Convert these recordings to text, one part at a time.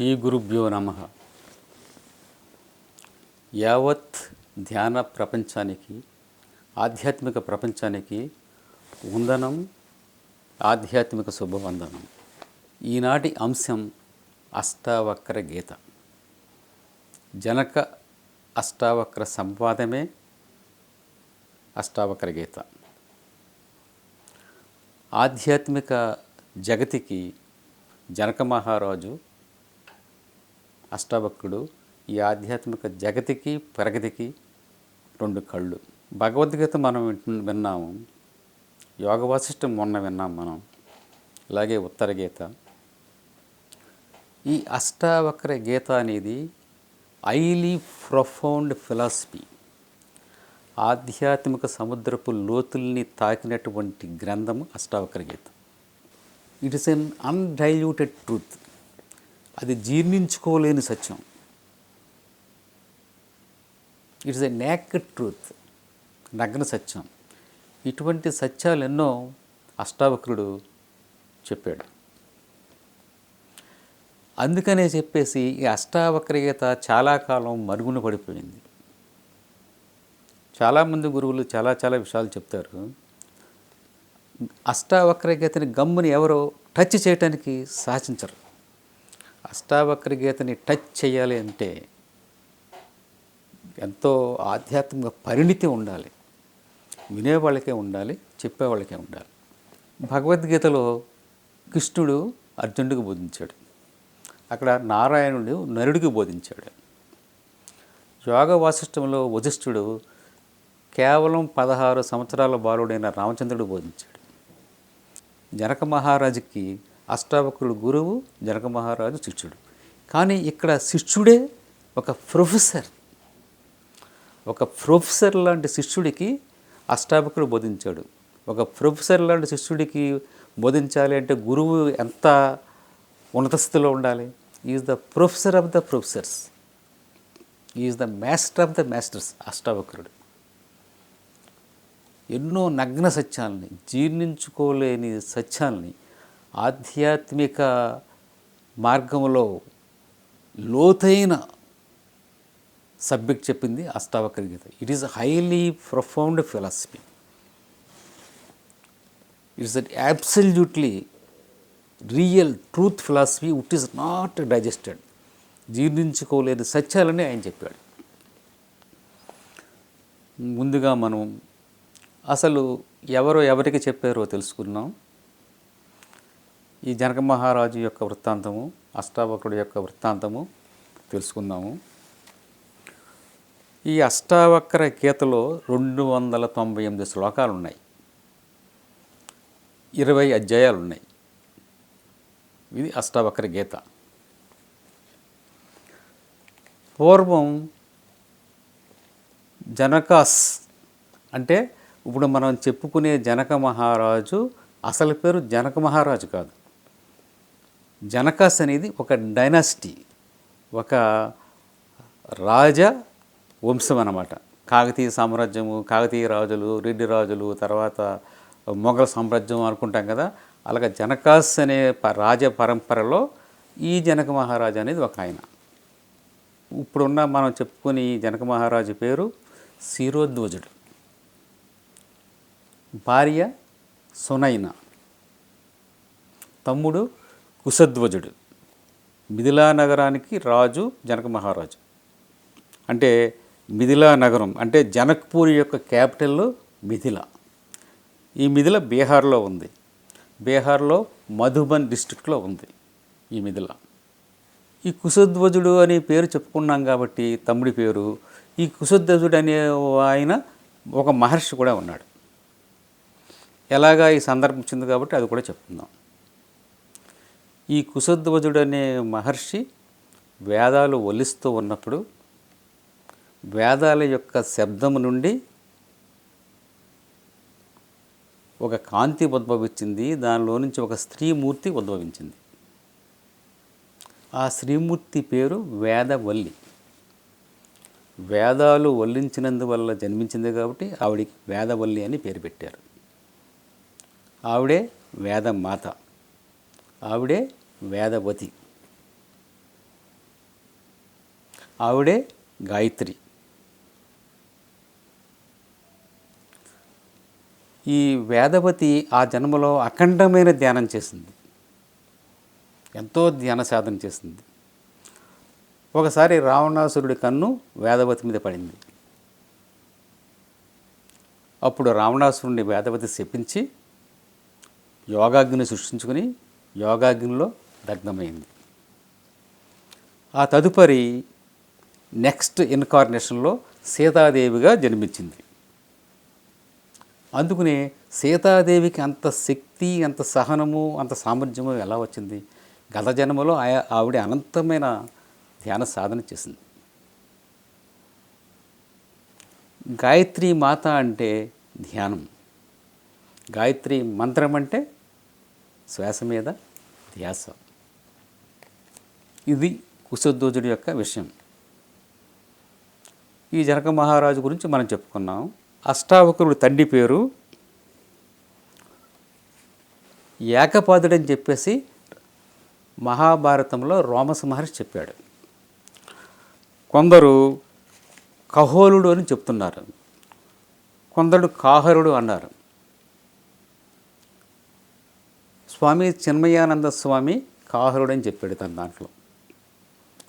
శ్రీ గురుభ్యో నమః. యావత్ ధ్యాన ప్రపంచానికి, ఆధ్యాత్మిక ప్రపంచానికి వందనం, ఆధ్యాత్మిక శుభవందనం. ఈనాటి అంశం అష్టావక్ర గీత. జనక అష్టావక్ర సంవాదమే అష్టావక్ర గీత. ఆధ్యాత్మిక జగతికి జనక మహారాజు అష్టావక్రుడు. ఈ ఆధ్యాత్మిక జగతికి ప్రగతికి రెండు కళ్ళు. భగవద్గీత మనం విన్నాము, యోగ వాసిష్టం మొన్న విన్నాం మనం, అలాగే ఉత్తర గీత. ఈ అష్టావక్ర గీత అనేది హైలీ ప్రొఫౌండ్ ఫిలాసఫీ, ఆధ్యాత్మిక సముద్రపు లోతుల్ని తాకినటువంటి గ్రంథము Ashtavakra Gita. It is an undiluted truth. అది జీర్ణించుకోలేని సత్యం. ఇట్స్ ఎ నేకెడ్ ట్రూత్, నగ్న సత్యం. ఇటువంటి సత్యాలు ఎన్నో అష్టావక్రుడు చెప్పాడు. అందుకనే చెప్పేసి ఈ అష్టావక్ర గీత చాలా కాలం మరుగున పడిపోయింది. చాలామంది గురువులు చాలా విషయాలు చెప్తారు. అష్టావక్ర గీతని గమ్ముని ఎవరో టచ్ చేయటానికి సాహసించరు. అష్టావక్ర గీతని టచ్ చేయాలి అంటే ఎంతో ఆధ్యాత్మిక పరిణితి ఉండాలి. వినేవాళ్ళకే ఉండాలి, చెప్పేవాళ్ళకే ఉండాలి. భగవద్గీతలో కృష్ణుడు అర్జునుడికి బోధించాడు, అక్కడ నారాయణుడు నరుడికి బోధించాడు. యోగ వాసిష్టంలో వశిష్ఠుడు కేవలం 16 సంవత్సరాల బాలుడైన రామచంద్రుడు బోధించాడు. జనక మహారాజుకి అష్టావక్రుడు గురువు, జనక మహారాజు శిష్యుడు. కానీ ఇక్కడ శిష్యుడే ఒక ప్రొఫెసర్ లాంటి శిష్యుడికి అష్టావక్రుడు బోధించాడు. ఒక ప్రొఫెసర్ లాంటి శిష్యుడికి బోధించాలి అంటే గురువు ఎంత ఉన్నత స్థితిలో ఉండాలి. Is the professor of the professors, is the master of the masters అష్టావక్రుడు. ఎన్నో నగ్న సత్యాలని, జీర్ణించుకోలేని సత్యాలని ఆధ్యాత్మిక మార్గంలో లోతైన సబ్జెక్ట్ చెప్పింది Ashtavakra Gita. It is highly profound philosophy. It's absolutely real truth philosophy which is not digested. జీర్ణించుకోలేని సత్యాలని ఆయన చెప్పాడు. ముందుగా మనం అసలు ఎవరికి చెప్పారో తెలుసుకున్నాం. ఈ జనక మహారాజు యొక్క వృత్తాంతము, అష్టావక్రుడి యొక్క వృత్తాంతము తెలుసుకుందాము. ఈ అష్టావక్ర గీతలో 298 శ్లోకాలు ఉన్నాయి, 20 అధ్యాయాలు ఉన్నాయి. ఇది అష్టావక్ర గీత. పూర్వం జనకాస్ అంటే ఇప్పుడు మనం చెప్పుకునే జనక మహారాజు అసలు పేరు జనక మహారాజు కాదు. జనకాస్ అనేది ఒక డైనాసిటీ, ఒక రాజ వంశం అన్నమాట. కాకతీయ సామ్రాజ్యము, కాకతీయ రాజులు, రెడ్డి రాజులు, తర్వాత మొఘల్ సామ్రాజ్యం అనుకుంటాం కదా. అలాగే జనకాస్ అనే రాజ పరంపరలో ఈ జనక మహారాజు అనేది ఒక ఆయన. ఇప్పుడున్న మనం చెప్పుకునే ఈ జనక మహారాజు పేరు శిరోధ్వజుడు. భార్య సునైన, తమ్ముడు కుశధ్వజుడు. మిథిలా నగరానికి రాజు జనక మహారాజు. అంటే మిథిలా నగరం అంటే జనక్పూర్ యొక్క క్యాపిటల్ మిథిల. ఈ మిథిల బీహార్లో ఉంది. బీహార్లో మధుబన్ డిస్ట్రిక్ట్లో ఉంది ఈ మిథిల. ఈ కుశధ్వజుడు అనే పేరు చెప్పుకున్నాం కాబట్టి తమ్ముడి పేరు. ఈ కుశధ్వజుడు అనే ఆయన ఒక మహర్షి కూడా ఉన్నాడు. ఎలాగా ఈ సందర్భం వచ్చింది కాబట్టి అది కూడా చెప్పుకుందాం. ఈ కుశధ్వజుడు అనే మహర్షి వేదాలు ఒలిస్తూ ఉన్నప్పుడు వేదాల యొక్క శబ్దము నుండి ఒక కాంతి ఉద్భవించింది. దానిలో నుంచి ఒక స్త్రీమూర్తి ఉద్భవించింది. ఆ స్త్రీమూర్తి పేరు వేదవల్లి. వేదాలు వల్లించినందువల్ల జన్మించింది కాబట్టి ఆవిడికి వేదవల్లి అని పేరు పెట్టారు. ఆవిడే వేదమాత, ఆవిడే వేదవతి. ఆవిడే గాయత్రి. ఈ వేదవతి ఆ జన్మలో అఖండమైన ధ్యానం చేసింది, ఎంతో ధ్యాన సాధన చేసింది. ఒకసారి రావణాసురుడి కన్ను వేదవతి మీద పడింది. అప్పుడు రావణాసురుడిని వేదవతి శపించి యోగాగ్ని సృష్టించుకుని యోగాగ్నిలో దగ్ధమైంది. ఆ తదుపరి నెక్స్ట్ ఇన్కార్నేషన్లో సీతాదేవిగా జన్మించింది. అందుకనే సీతాదేవికి అంత శక్తి, అంత సహనము, అంత సామర్థ్యము ఎలా వచ్చింది? గత జన్మలో ఆవిడ అనంతమైన ధ్యాన సాధన చేసింది. గాయత్రి మాత అంటే ధ్యానం, గాయత్రి మంత్రం అంటే శ్వాస మీద ధ్యాస. ఇది కుశధ్వజుడి యొక్క విషయం. ఈ జనక మహారాజు గురించి మనం చెప్పుకున్నాం. అష్టావక్రుడి తండ్రి పేరు ఏకపాదుడని చెప్పేసి మహాభారతంలో రోమస మహర్షి చెప్పాడు. కొందరు కహోలుడు అని చెప్తున్నారు, కొందరు కాహరుడు అన్నారు. స్వామి చిన్మయానంద స్వామి కాహరుడు అని చెప్పాడు తన దాంట్లో,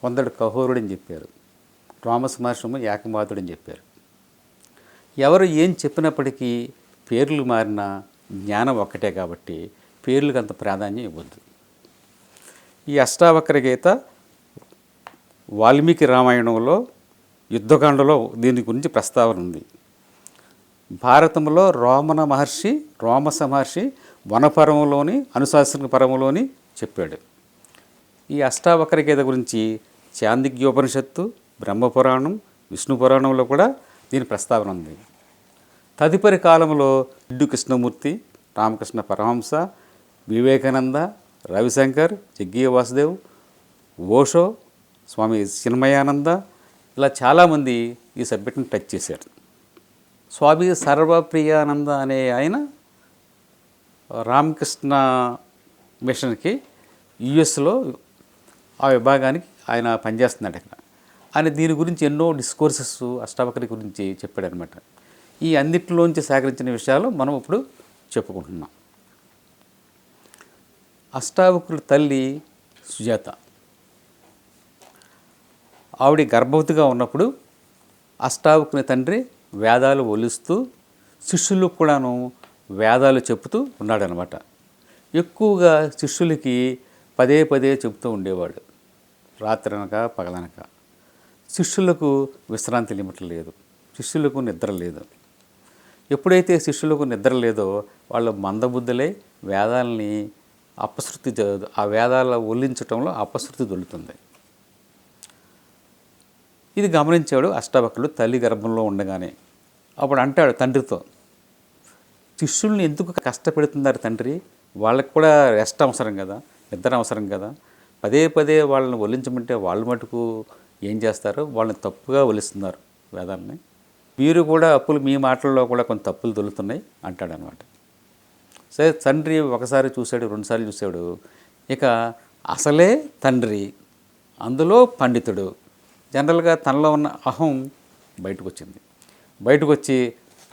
కొందరు కహోరుడు అని చెప్పారు, రోమస మహర్షి ఏకపాదుడని చెప్పారు. ఎవరు ఏం చెప్పినప్పటికీ పేర్లు మారినా జ్ఞానం ఒక్కటే కాబట్టి పేర్లకు అంత ప్రాధాన్యం ఇవ్వద్దు. ఈ అష్టావక్ర గీత వాల్మీకి రామాయణంలో యుద్ధకాండలో దీని గురించి ప్రస్తావన ఉంది. భారతంలో రోమస మహర్షి వనపర్వంలోని అనుశాసన పర్వంలోని చెప్పాడు. ఈ అష్టావక్ర గీత గురించి చాందిక్యోపనిషత్తు, బ్రహ్మపురాణం, విష్ణు పురాణంలో కూడా దీని ప్రస్తావన ఉంది. తదుపరి కాలంలో జిడ్డు కృష్ణమూర్తి, రామకృష్ణ పరమహంస, వివేకానంద, రవిశంకర్, జగ్గయ్య వాసుదేవ్, ఓషో, స్వామి చిన్మయానంద, ఇలా చాలామంది ఈ సబ్జెక్ట్ని టచ్ చేశారు. స్వామి సర్వప్రియానంద అనే ఆయన రామకృష్ణ మిషన్కి యుఎస్లో ఆ విభాగానికి ఆయన పనిచేస్తున్నాడు ఇక్కడ. ఆయన దీని గురించి ఎన్నో డిస్కోర్సెస్ అష్టావక్ర గురించి చెప్పాడనమాట. ఈ అన్నిటిలోంచి సేకరించిన విషయాలు మనం ఇప్పుడు చెప్పుకుంటున్నాం. అష్టావక్రుల తల్లి సుజాత. ఆవిడ గర్భవతిగా ఉన్నప్పుడు అష్టావక్రుని తండ్రి వేదాలు ఒలుస్తూ శిష్యులకు కూడాను వేదాలు చెప్తూ ఉన్నాడనమాట. ఎక్కువగా శిష్యులకి పదే పదే చెప్తూ ఉండేవాడు, రాత్రనక పగలనక. శిష్యులకు విశ్రాంతి లిమిట్ లేదు, శిష్యులకు నిద్ర లేదు. ఎప్పుడైతే శిష్యులకు నిద్ర లేదో వాళ్ళు మందబుద్ధులై వేదాలని అపశృతి, ఆ వేదాల ఒలించటంలో అపశృతి దొరుకుతుంది. ఇది గమనించాడు అష్టావక్రుడు తల్లి గర్భంలో ఉండగానే. అప్పుడు అంటాడు తండ్రితో, శిష్యుల్ని ఎందుకు కష్టపెడుతున్నారు తండ్రి? వాళ్ళకి కూడా రెస్ట్ అవసరం కదా, నిద్ర అవసరం కదా. పదే పదే వాళ్ళని ఒలించమంటే వాళ్ళు మటుకు ఏం చేస్తారు? వాళ్ళని తప్పుగా ఒలిస్తున్నారు వేదాలని. మీరు కూడా మీ మాటల్లో కూడా కొంత తప్పులు దొరుకుతున్నాయి అంటాడనమాట. సరే, తండ్రి ఒకసారి చూశాడు, రెండుసార్లు చూశాడు. ఇక అసలే తండ్రి, అందులో పండితుడు. జనరల్గా తనలో ఉన్న అహం బయటకు వచ్చింది. బయటకు వచ్చి,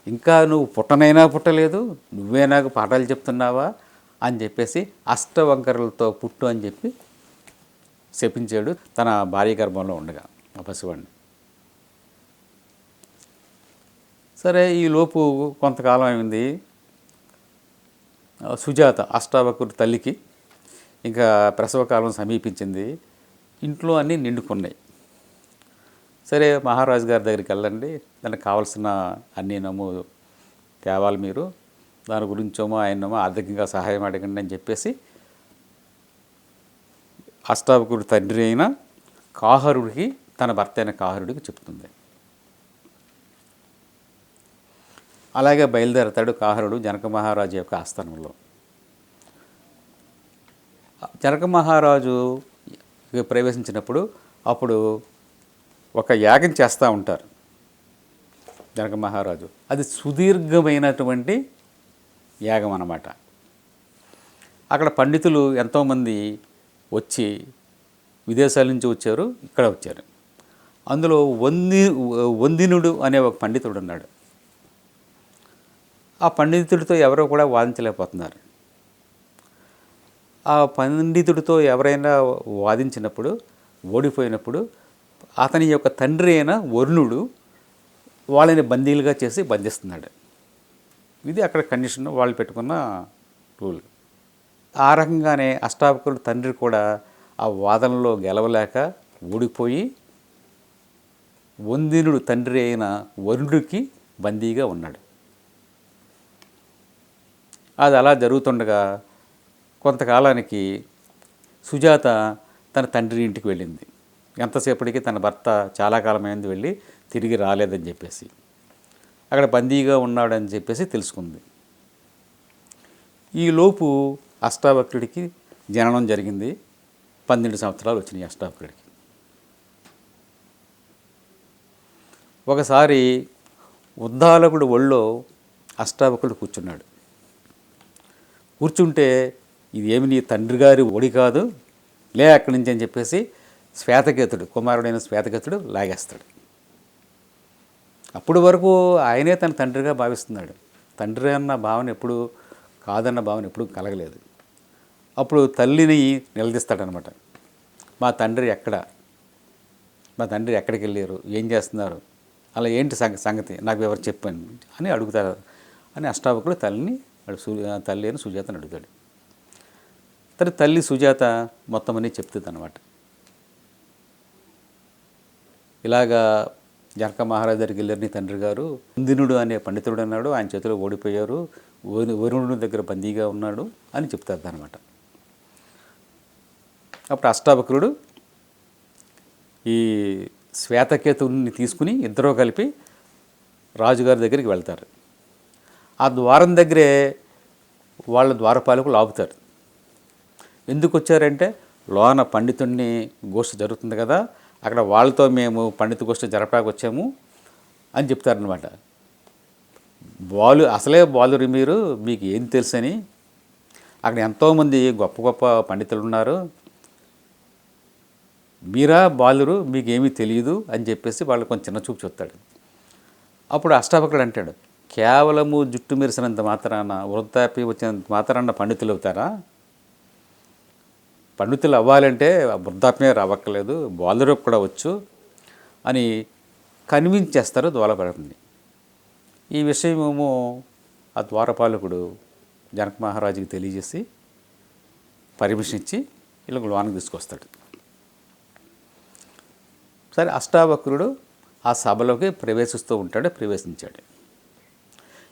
ఇంకా నువ్వు పుట్టనైనా పుట్టలేదు, నువ్వే నాకు పాఠాలు చెప్తున్నావా అని చెప్పేసి అష్టవంకరులతో పుట్టు అని చెప్పి శపించాడు తన భార్య గర్భంలో ఉండగా ఆ పసివాడిని. సరే, ఈలోపు కొంతకాలం అయింది. సుజాత అష్టావక్రుడి తల్లికి ఇంకా ప్రసవకాలం సమీపించింది. ఇంట్లో అన్నీ నిండుకున్నాయి. సరే, మహారాజు గారి దగ్గరికి వెళ్ళండి, దానికి కావాల్సిన అన్నీ తేవాలి మీరు, దాని గురించేమో ఆయనేమో ఆర్థికంగా సహాయం అడగండి అని చెప్పేసి అష్టావక్రుడి తండ్రి అయిన కాహరుడికి, తన భర్త అయిన కాహరుడికి చెప్తుంది. అలాగే బయలుదేరతాడు కాహరుడు జనక మహారాజు యొక్క ఆస్థానంలో. జనక మహారాజు ప్రవేశించినప్పుడు అప్పుడు ఒక యాగం చేస్తూ ఉంటారు జనక మహారాజు. అది సుదీర్ఘమైనటువంటి యాగం అన్నమాట. అక్కడ పండితులు ఎంతోమంది వచ్చి విదేశాల నుంచి వచ్చారు, ఇక్కడ వచ్చారు. అందులో వందినుడు అనే ఒక పండితుడు ఉన్నాడు. ఆ పండితుడితో ఎవరో కూడా వాదించలేకపోతున్నారు. ఆ పండితుడితో ఎవరైనా వాదించినప్పుడు ఓడిపోయినప్పుడు అతని యొక్క తండ్రి అయిన వరుణుడు వాళ్ళని బందీలుగా చేసి బంధిస్తున్నాడు. ఇది అక్కడ కండిషన్, వాళ్ళు పెట్టుకున్న రూల్. ఆ రకంగానే అష్టావక్రుడు తండ్రి కూడా ఆ వాదనలో గెలవలేక ఓడిపోయి వందినుడు తండ్రి అయిన వరుణుడికి బందీగా ఉన్నాడు. అది అలా జరుగుతుండగా కొంతకాలానికి సుజాత తన తండ్రి ఇంటికి వెళ్ళింది. ఎంతసేపటికి తన భర్త చాలా కాలమైంది వెళ్ళి తిరిగి రాలేదని చెప్పేసి, అక్కడ బందీగా ఉన్నాడని చెప్పేసి తెలుసుకుంది. ఈలోపు అష్టావక్రుడికి జననం జరిగింది. 12 సంవత్సరాలు వచ్చినాయి అష్టావక్రుడికి. ఒకసారి ఉద్దాలకుడు ఒళ్ళో అష్టావక్రుడు కూర్చున్నాడు. కూర్చుంటే ఇది ఏమి నీ తండ్రి గారి ఒడి కాదు, లే అక్కడి నుంచి అని చెప్పేసి శ్వేతకేతుడు, కుమారుడైన శ్వేతకేతుడు లాగేస్తాడు. అప్పటి వరకు ఆయనే తన తండ్రిగా భావిస్తున్నాడు. తండ్రి అన్న భావన ఎప్పుడు, కాదన్న భావన ఎప్పుడు కలగలేదు. అప్పుడు తల్లిని నిలదీస్తాడనమాట. మా తండ్రి ఎక్కడ, మా తండ్రి ఎక్కడికి వెళ్ళారు, ఏం చేస్తున్నారు, అలా ఏంటి సంగతి నాకు ఎవరు చెప్పాను అని అడుగుతారు అని అష్టావకుడు తల్లి అయిన సుజాతని అడుగుతాడు. తల్లి సుజాత మొత్తం అన్నీ చెప్తుంది అన్నమాట. ఇలాగా జనక మహారాజు దగ్గరికి వెళ్ళారు నీ తండ్రి గారు, వందినుడు అనే పండితుడు అన్నాడు, ఆయన చేతిలో ఓడిపోయారు, వరుణుడి దగ్గర బందీగా ఉన్నాడు అని చెప్తారు అనమాట. అప్పుడు అష్టావక్రుడు ఈ శ్వేతకేతుని తీసుకుని ఇద్దరూ కలిపి రాజుగారి దగ్గరికి వెళ్తారు. ఆ ద్వారం దగ్గరే వాళ్ళ ద్వారపాలకులు ఆపుతారు. ఎందుకు వచ్చారంటే లోన పండితుడిని గోష్ఠి జరుగుతుంది కదా, అక్కడ వాళ్ళతో మేము పండిత గోష్ఠి జరపడానికి వచ్చాము అని చెప్తారనమాట. అసలే బాలురు మీరు, మీకు ఏం తెలుసని, అక్కడ ఎంతోమంది గొప్ప గొప్ప పండితులు ఉన్నారు, మీరా బాలురు, మీకేమీ తెలియదు అని చెప్పేసి వాళ్ళు కొంచెం చిన్న చూపు చూస్తాడు. అప్పుడు అష్టావక్రుడు అంటాడు, కేవలము జుట్టు మెరిసినంత మాత్రాన, వృద్ధాప్యం వచ్చినంత మాత్రాన పండితులు అవుతారా? పండితులు అవ్వాలంటే వృద్ధాప్యమే రావక్కర్లేదు, బాలురు కూడా వచ్చు అని కన్విన్స్ చేస్తారు ద్వారపాలకుడిని. ఈ విషయమేమో ఆ ద్వారపాలకుడు జనక మహారాజుకి తెలియజేసి పర్మిషన్ ఇచ్చి వీళ్ళకి లోనికి తీసుకొస్తాడు. సరే, అష్టావక్రుడు ఆ సభలోకి ప్రవేశిస్తూ ఉంటాడు.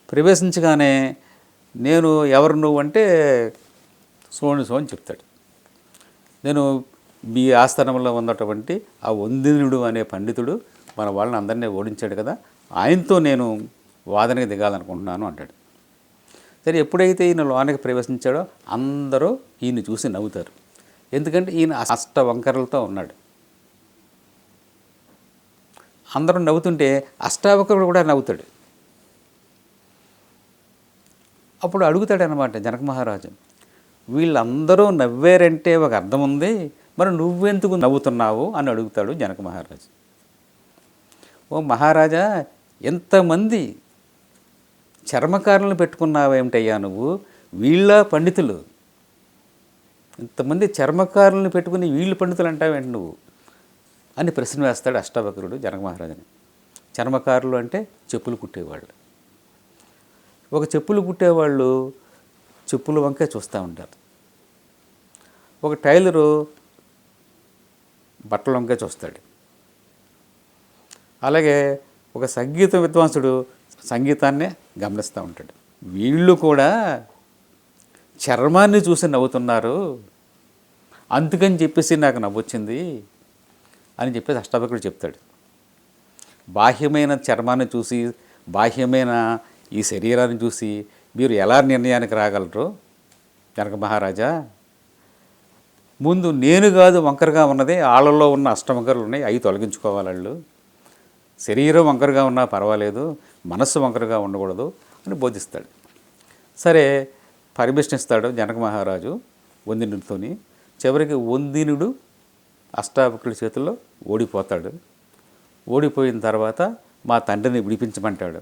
ప్రవేశించగానే నేను ఎవరు నువ్వు అంటే సోని అని చెప్తాడు. నేను మీ ఆస్థానంలో ఉన్నటువంటి ఆ వందినుడు అనే పండితుడు మన వాళ్ళని అందరినీ ఓడించాడు కదా, ఆయనతో నేను వాదనకి దిగాలనుకుంటున్నాను అంటాడు. సరే, ఎప్పుడైతే ఈయన లోనికి ప్రవేశించాడో అందరూ ఈయన చూసి నవ్వుతారు. ఎందుకంటే ఈయన అష్టవంకరలతో ఉన్నాడు. అందరూ నవ్వుతుంటే అష్టావక్రుడు కూడా నవ్వుతాడు. అప్పుడు అడుగుతాడనమాట జనక మహారాజు, వీళ్ళందరూ నవ్వారంటే ఒక అర్థం ఉంది, మరి నువ్వెందుకు నవ్వుతున్నావు అని అడుగుతాడు జనక మహారాజు. ఓ మహారాజా, ఎంతమంది చర్మకారులను పెట్టుకున్నావేమిటయ్యా నువ్వు, వీళ్ళ పండితులు, ఇంతమంది చర్మకారులను పెట్టుకుని వీళ్ళు పండితులు అంటావేంటి నువ్వు అని ప్రశ్న వేస్తాడు అష్టావక్రుడు జనక మహారాజుని. చర్మకారులు అంటే చెప్పులు కుట్టేవాళ్ళు. ఒక చెప్పులు కుట్టేవాళ్ళు చెప్పుల వంకే చూస్తూ ఉంటారు. ఒక టైలరు బట్టల వంకే చూస్తాడు. అలాగే ఒక సంగీత విద్వాంసుడు సంగీతాన్నే గమనిస్తూ ఉంటాడు. వీళ్ళు కూడా చర్మాన్ని చూసి నవ్వుతున్నారు, అందుకని చెప్పేసి నాకు నవ్వొచ్చింది అని చెప్పేసి అష్టావక్రుడు చెప్తాడు. బాహ్యమైన చర్మాన్ని చూసి, బాహ్యమైన ఈ శరీరాన్ని చూసి మీరు ఎలా నిర్ణయానికి రాగలరు జనక మహారాజా? ముందు నేను కాదు వంకరగా ఉన్నది, వాళ్ళల్లో ఉన్న అష్టవంకరలు ఉన్నాయి, అవి తొలగించుకోవాలి వాళ్ళు. శరీరం వంకరగా ఉన్నా పర్వాలేదు, మనస్సు వంకరగా ఉండకూడదు అని బోధిస్తాడు. సరే, పర్మిషన్ ఇస్తాడు జనక మహారాజు వందినుడితోని. చివరికి వందినుడు అష్టావక్రుడి చేతుల్లో ఓడిపోతాడు. ఓడిపోయిన తర్వాత మా తండ్రిని విడిపించమంటాడు.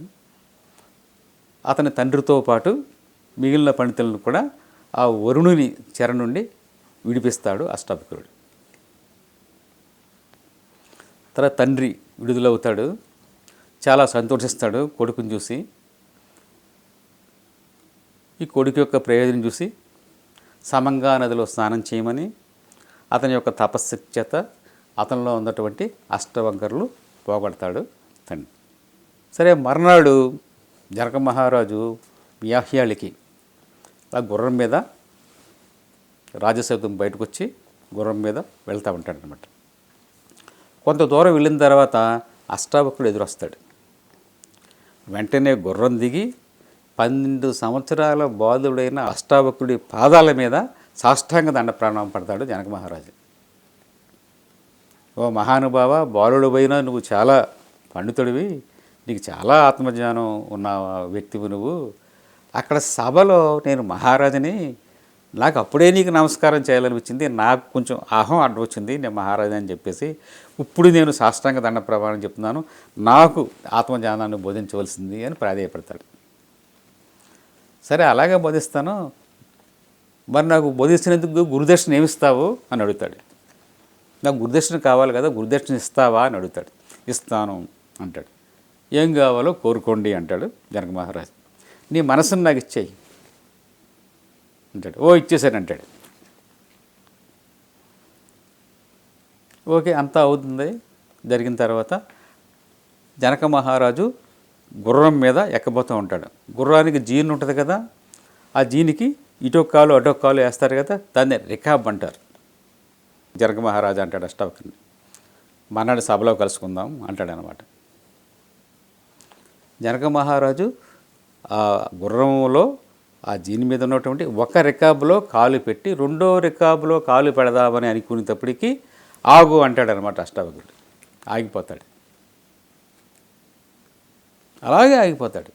అతని తండ్రితో పాటు మిగిలిన పండితులను కూడా ఆ వరుణుని చెర నుండి విడిపిస్తాడు అష్టావక్రుడు. తర్వాత తండ్రి విడుదలవుతాడు, చాలా సంతోషిస్తాడు కొడుకుని చూసి. ఈ కొడుకు యొక్క ప్రయోజనం చూసి సమంగా నదిలో స్నానం చేయమని అతని యొక్క తపశ్శక్తి చేత అతనిలో ఉన్నటువంటి అష్టవంకరులు పోగొడతాడు తండ్రి. సరే, మర్నాడు జనక మహారాజు వ్యాహ్యాళికి ఆ గుర్రం మీద రాజసౌధం బయటకు వచ్చి గుర్రం మీద వెళ్తూ ఉంటాడు అనమాట. కొంత దూరం వెళ్ళిన తర్వాత అష్టావక్రుడు ఎదురొస్తాడు. వెంటనే గుర్రం దిగి 12 సంవత్సరాల బాలుడైన అష్టావక్రుడి పాదాల మీద సాష్టాంగ దండ ప్రణామం పడతాడు జనక మహారాజు. ఓ మహానుభావ, బాలుడు పోయినా నువ్వు చాలా పండితుడివి, నీకు చాలా ఆత్మజ్ఞానం ఉన్న వ్యక్తివి నువ్వు. అక్కడ సభలో నేను మహారాజుని, నాకు అప్పుడే నీకు నమస్కారం చేయాలనిపించింది, నాకు కొంచెం అహం అడ్డు వచ్చింది, నేను మహారాజు అని చెప్పేసి ఇప్పుడు నేను సాష్టాంగ దండ ప్రమాణం చెప్తున్నాను, నాకు ఆత్మజ్ఞానాన్ని బోధించవలసింది అని ప్రాధేయపడతాడు. సరే, అలాగే బోధిస్తాను, మరి నాకు బోధించినందుకు గురుదక్షిణ ఏమిస్తావు అని అడుగుతాడు. నాకు గురుదక్షిణ కావాలి కదా, గురుదక్షిణ ఇస్తావా అని అడుగుతాడు. ఇస్తాను అంటాడు. ఏం కావాలో కోరుకోండి అంటాడు జనక మహారాజు. నీ మనసును నాకు ఇచ్చేయి అంటాడు. ఓ ఇచ్చేసాను అంటాడు. ఓకే, అంతా అవుతుంది. జరిగిన తర్వాత జనక మహారాజు గుర్రం మీద ఎక్కబోతూ ఉంటాడు. గుర్రానికి జీన్ ఉంటుంది కదా, ఆ జీనికి ఇటొక కాలు అటొక కాలు వేస్తారు కదా, దాన్ని రికాబ్ అంటారు. జనక మహారాజు అంటాడు అష్టావక్రుని, మన్నాడు సభలో కలుసుకుందాం అంటాడు అనమాట. జనక మహారాజు ఆ గుర్రంలో ఆ జీని మీద ఉన్నటువంటి ఒక రికాబులో కాలు పెట్టి రెండో రికాబులో కాలు పెడదామని అనుకునేటప్పటికీ ఆగు అంటాడనమాట అష్టావక్రుడు. ఆగిపోతాడు. అలాగే ఆగిపోతాడు.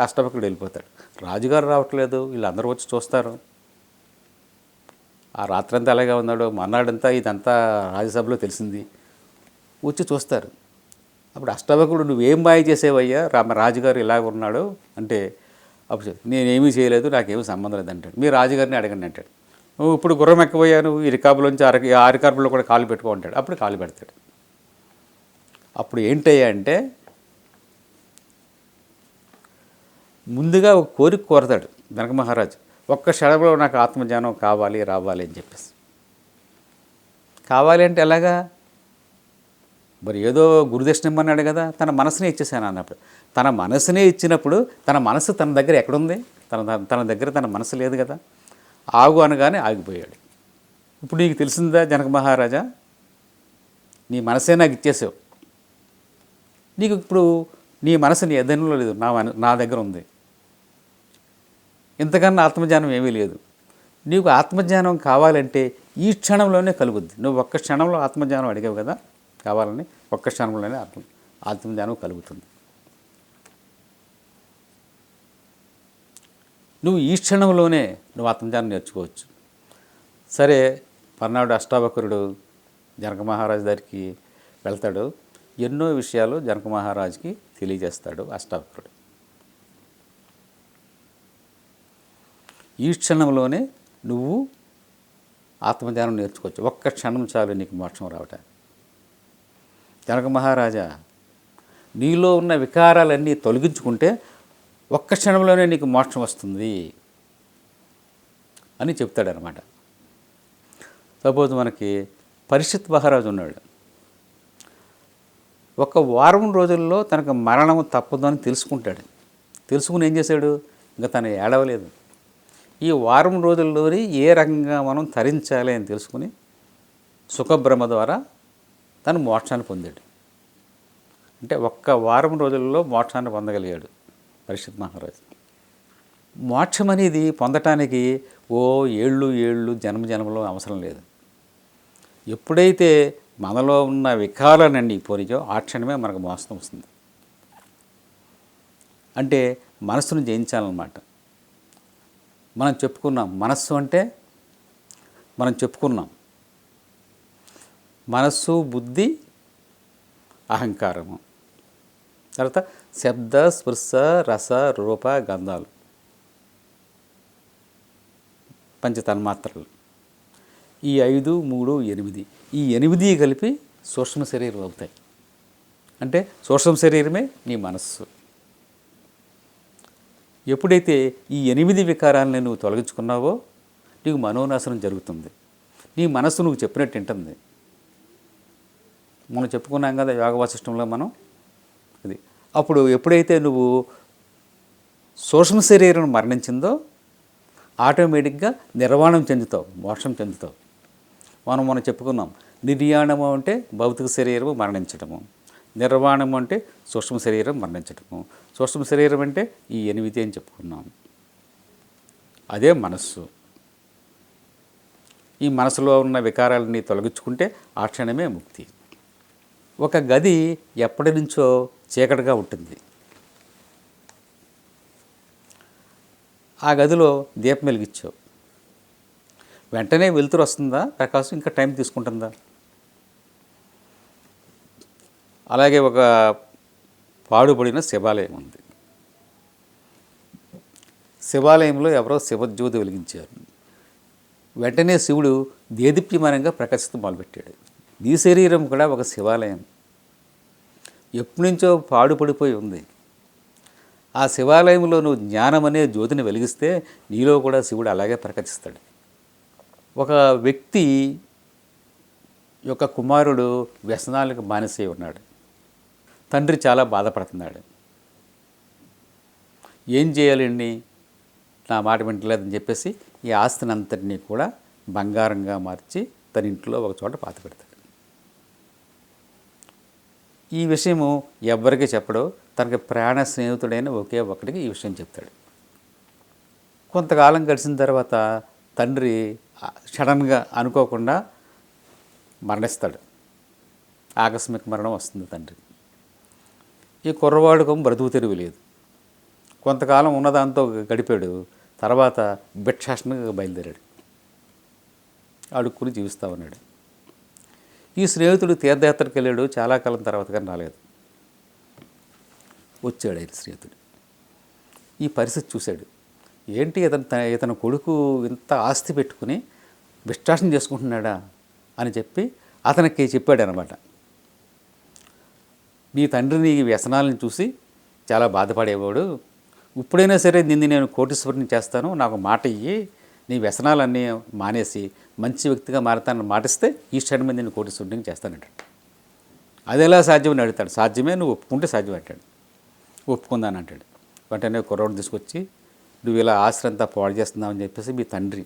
అష్టావక్రుడు వెళ్ళిపోతాడు. రాజుగారు రావట్లేదు, వీళ్ళందరూ వచ్చి చూస్తారు. ఆ రాత్రంతా అలాగే ఉన్నాడు, మన్నాడంతా ఇదంతా రాజ్యసభలో తెలిసింది, వచ్చి చూస్తారు. అప్పుడు అష్టావక్రుడు, నువ్వేం మాయ చేసేవయ్యా, రాజుగారు ఇలాగ ఉన్నాడు అంటే, అప్పుడు నేనేమీ చేయలేదు, నాకేమీ సంబంధం లేదు అంటాడు. మీ రాజుగారిని అడగండి అంటాడు. నువ్వు ఇప్పుడు గుర్రం ఎక్కబోయాను, ఈ రికాబులోంచి ఆ రికాబులో కూడా కాలు పెట్టుకో అంటాడు. అప్పుడు కాలు పెడతాడు. అప్పుడు ఏంటయ్యా అంటే, ముందుగా ఒక కోరిక కోరతాడు జనక మహారాజు. ఒక్క క్షణంలో నాకు ఆత్మజ్ఞానం కావాలి, రావాలి అని చెప్పేసి. కావాలి అంటే ఎలాగా, మరి ఏదో గురుదక్షిణ ఇమ్మన్నాడు కదా, తన మనసునే ఇచ్చేసాను అన్నప్పుడు. తన మనసునే ఇచ్చినప్పుడు తన మనసు తన దగ్గర ఎక్కడుంది? తన దగ్గర తన మనసు లేదు కదా. ఆగు అనగానే ఆగిపోయాడు. ఇప్పుడు నీకు తెలిసిందా జనక మహారాజా, నీ మనసే నాకు ఇచ్చేసావు, నీకు ఇప్పుడు నీ మనసు నీ అధీనంలో లేదు, నా దగ్గర ఉంది. ఇంతకన్నా ఆత్మజ్ఞానం ఏమీ లేదు. నీకు ఆత్మజ్ఞానం కావాలంటే ఈ క్షణంలోనే కలుగుద్ది. నువ్వు ఒక్క క్షణంలో ఆత్మజ్ఞానం అడిగావు కదా, కావాలని ఒక్క క్షణంలోనే ఆత్మజ్ఞానం కలుగుతుంది. నువ్వు ఈ క్షణంలోనే నువ్వు ఆత్మజ్ఞానం నేర్చుకోవచ్చు. సరే, మర్నాడు అష్టావక్రుడు జనక మహారాజు దగ్గరికి వెళ్తాడు. ఎన్నో విషయాలు జనక మహారాజుకి తెలియజేస్తాడు అష్టావక్రుడు. ఈ క్షణంలోనే నువ్వు ఆత్మజ్ఞానం నేర్చుకోవచ్చు, ఒక్క క్షణం చాలు నీకు మోక్షం రావటానికి. జనక మహారాజా, నీలో ఉన్న వికారాలన్నీ తొలగించుకుంటే ఒక్క క్షణంలోనే నీకు మోక్షం వస్తుంది అని చెప్తాడనమాట. సపోజ్ మనకి పరీక్షిత్ మహారాజు ఉన్నాడు. ఒక వారం రోజుల్లో తనకు మరణం తప్పదు అని తెలుసుకుంటాడు. తెలుసుకుని ఏం చేశాడు, ఇంకా తను ఏడవలేదు. ఈ వారం రోజుల్లోని ఏ రకంగా మనం తరించాలి అని తెలుసుకుని సుఖబ్రహ్మ ద్వారా తను మోక్షాన్ని పొందాడు. అంటే ఒక్క వారం రోజుల్లో మోక్షాన్ని పొందగలిగాడు పరీక్షిత్ మహారాజు. మోక్షం అనేది పొందటానికి ఏళ్ళు జన్మలో అవసరం లేదు. ఎప్పుడైతే మనలో ఉన్న వికారాలన్నీ పోనియో ఆ క్షణమే మనకు మోక్షం వస్తుంది. అంటే మనస్సును జయించాలన్నమాట. మనం చెప్పుకున్నాం, మనస్సు అంటే మనం చెప్పుకున్నాం మనస్సు, బుద్ధి, అహంకారము. తర్వాత శబ్ద, స్పర్శ, రస, రూప, గంధాలు, పంచతన్మాత్రలు. ఈ 5, 3, 8 ఈ 8 కలిపి సూక్ష్మ శరీరం అవుతాయి. అంటే సూక్ష్మ శరీరమే నీ మనస్సు. ఎప్పుడైతే ఈ 8 వికారాలను నువ్వు తొలగించుకున్నావో నీకు మనోనాశనం జరుగుతుంది. నీ మనస్సు నువ్వు చెప్పినట్టు వింటుంది. మనం చెప్పుకున్నాం కదా యోగ వాసిష్టంలో మనం అది. అప్పుడు ఎప్పుడైతే నువ్వు సూక్ష్మ శరీరం మరణించిందో ఆటోమేటిక్గా నిర్వాణం చెందుతావు, మోక్షం చెందుతావు. మనం చెప్పుకున్నాం, నిర్యాణము అంటే భౌతిక శరీరము మరణించడము, నిర్వాణము అంటే సూక్ష్మ శరీరం మరణించడము. సూక్ష్మ శరీరం అంటే ఈ 8 అని చెప్పుకున్నాం. అదే మనస్సు. ఈ మనసులో ఉన్న వికారాలని తొలగించుకుంటే ఆ క్షణమే ముక్తి. ఒక గది ఎప్పటి నుంచో చీకటిగా ఉంటుంది. ఆ గదిలో దీపం వెలిగించావు, వెంటనే వెలుతురు వస్తుందా, ప్రకాశం ఇంకా టైం తీసుకుంటుందా? అలాగే ఒక పాడుబడిన శివాలయం ఉంది. శివాలయంలో ఎవరో శివజ్యోతి వెలిగించారు. వెంటనే శివుడు దేదీప్యమానంగా ప్రకాశిస్తూ మొదలుపెట్టాడు. నీ శరీరం కూడా ఒక శివాలయం, ఎప్పటి నుంచో పాడుపడిపోయి ఉంది. ఆ శివాలయంలో నువ్వు జ్ఞానం అనే జ్యోతిని వెలిగిస్తే నీలో కూడా శివుడు అలాగే ప్రకాశిస్తాడు. ఒక వ్యక్తి యొక్క కుమారుడు వ్యసనాలకు బానిసై ఉన్నాడు. తండ్రి చాలా బాధపడుతున్నాడు. ఏం చేయాలండి, నా మాట వింటలేదని చెప్పేసి ఈ ఆస్తిని అంతటినీ కూడా బంగారంగా మార్చి తన ఇంట్లో ఒక చోట పాతి పెడతాడు. ఈ విషయము ఎవ్వరికీ చెప్పడు. తనకి ప్రాణ స్నేహితుడైన ఒకే ఒక్కడికి ఈ విషయం చెప్తాడు. కొంతకాలం గడిచిన తర్వాత తండ్రి సడన్గా అనుకోకుండా మరణిస్తాడు. ఆకస్మిక మరణం వస్తుంది తండ్రి. ఈ కుర్రవాడుకు బ్రతుకు తెరువు లేదు. కొంతకాలం ఉన్నదాంతో గడిపాడు. తర్వాత భిక్షాటనగా బయలుదేరాడు. అడుక్కుని జీవిస్తూ ఉన్నాడు. ఈ స్నేహితుడు తీర్థయాత్రకు వెళ్ళాడు. చాలా కాలం తర్వాత కానీ రాలేదు. వచ్చాడు ఆయన స్నేహితుడు. ఈ పరిస్థితి చూశాడు. ఏంటి ఇతను కొడుకు ఇంత ఆస్తి పెట్టుకుని భిక్షాటన చేసుకుంటున్నాడా అని చెప్పి అతనికి చెప్పాడు అనమాట. నీ తండ్రిని ఈ వ్యసనాలను చూసి చాలా బాధపడేవాడు. ఇప్పుడైనా సరే నిన్ను నేను కోటీశ్వరుని చేస్తాను, నాకు మాట ఇయ్యి, నీ వ్యసనాలన్నీ మానేసి మంచి వ్యక్తిగా మారతానని మాటిస్తే ఈ క్షణం మీద నేను కోటీశ్వరుని చేస్తానంటాడు. అది ఎలా సాధ్యమని అడుగుతాడు. సాధ్యమే, నువ్వు ఒప్పుకుంటే సాధ్యం అంటాడు. ఒప్పుకుందాని అంటాడు. వెంటనే కుర్రోడు తీసుకొచ్చి నువ్వు ఇలా ఆశ్రంతా పాడు చేస్తున్నావు అని చెప్పేసి మీ తండ్రి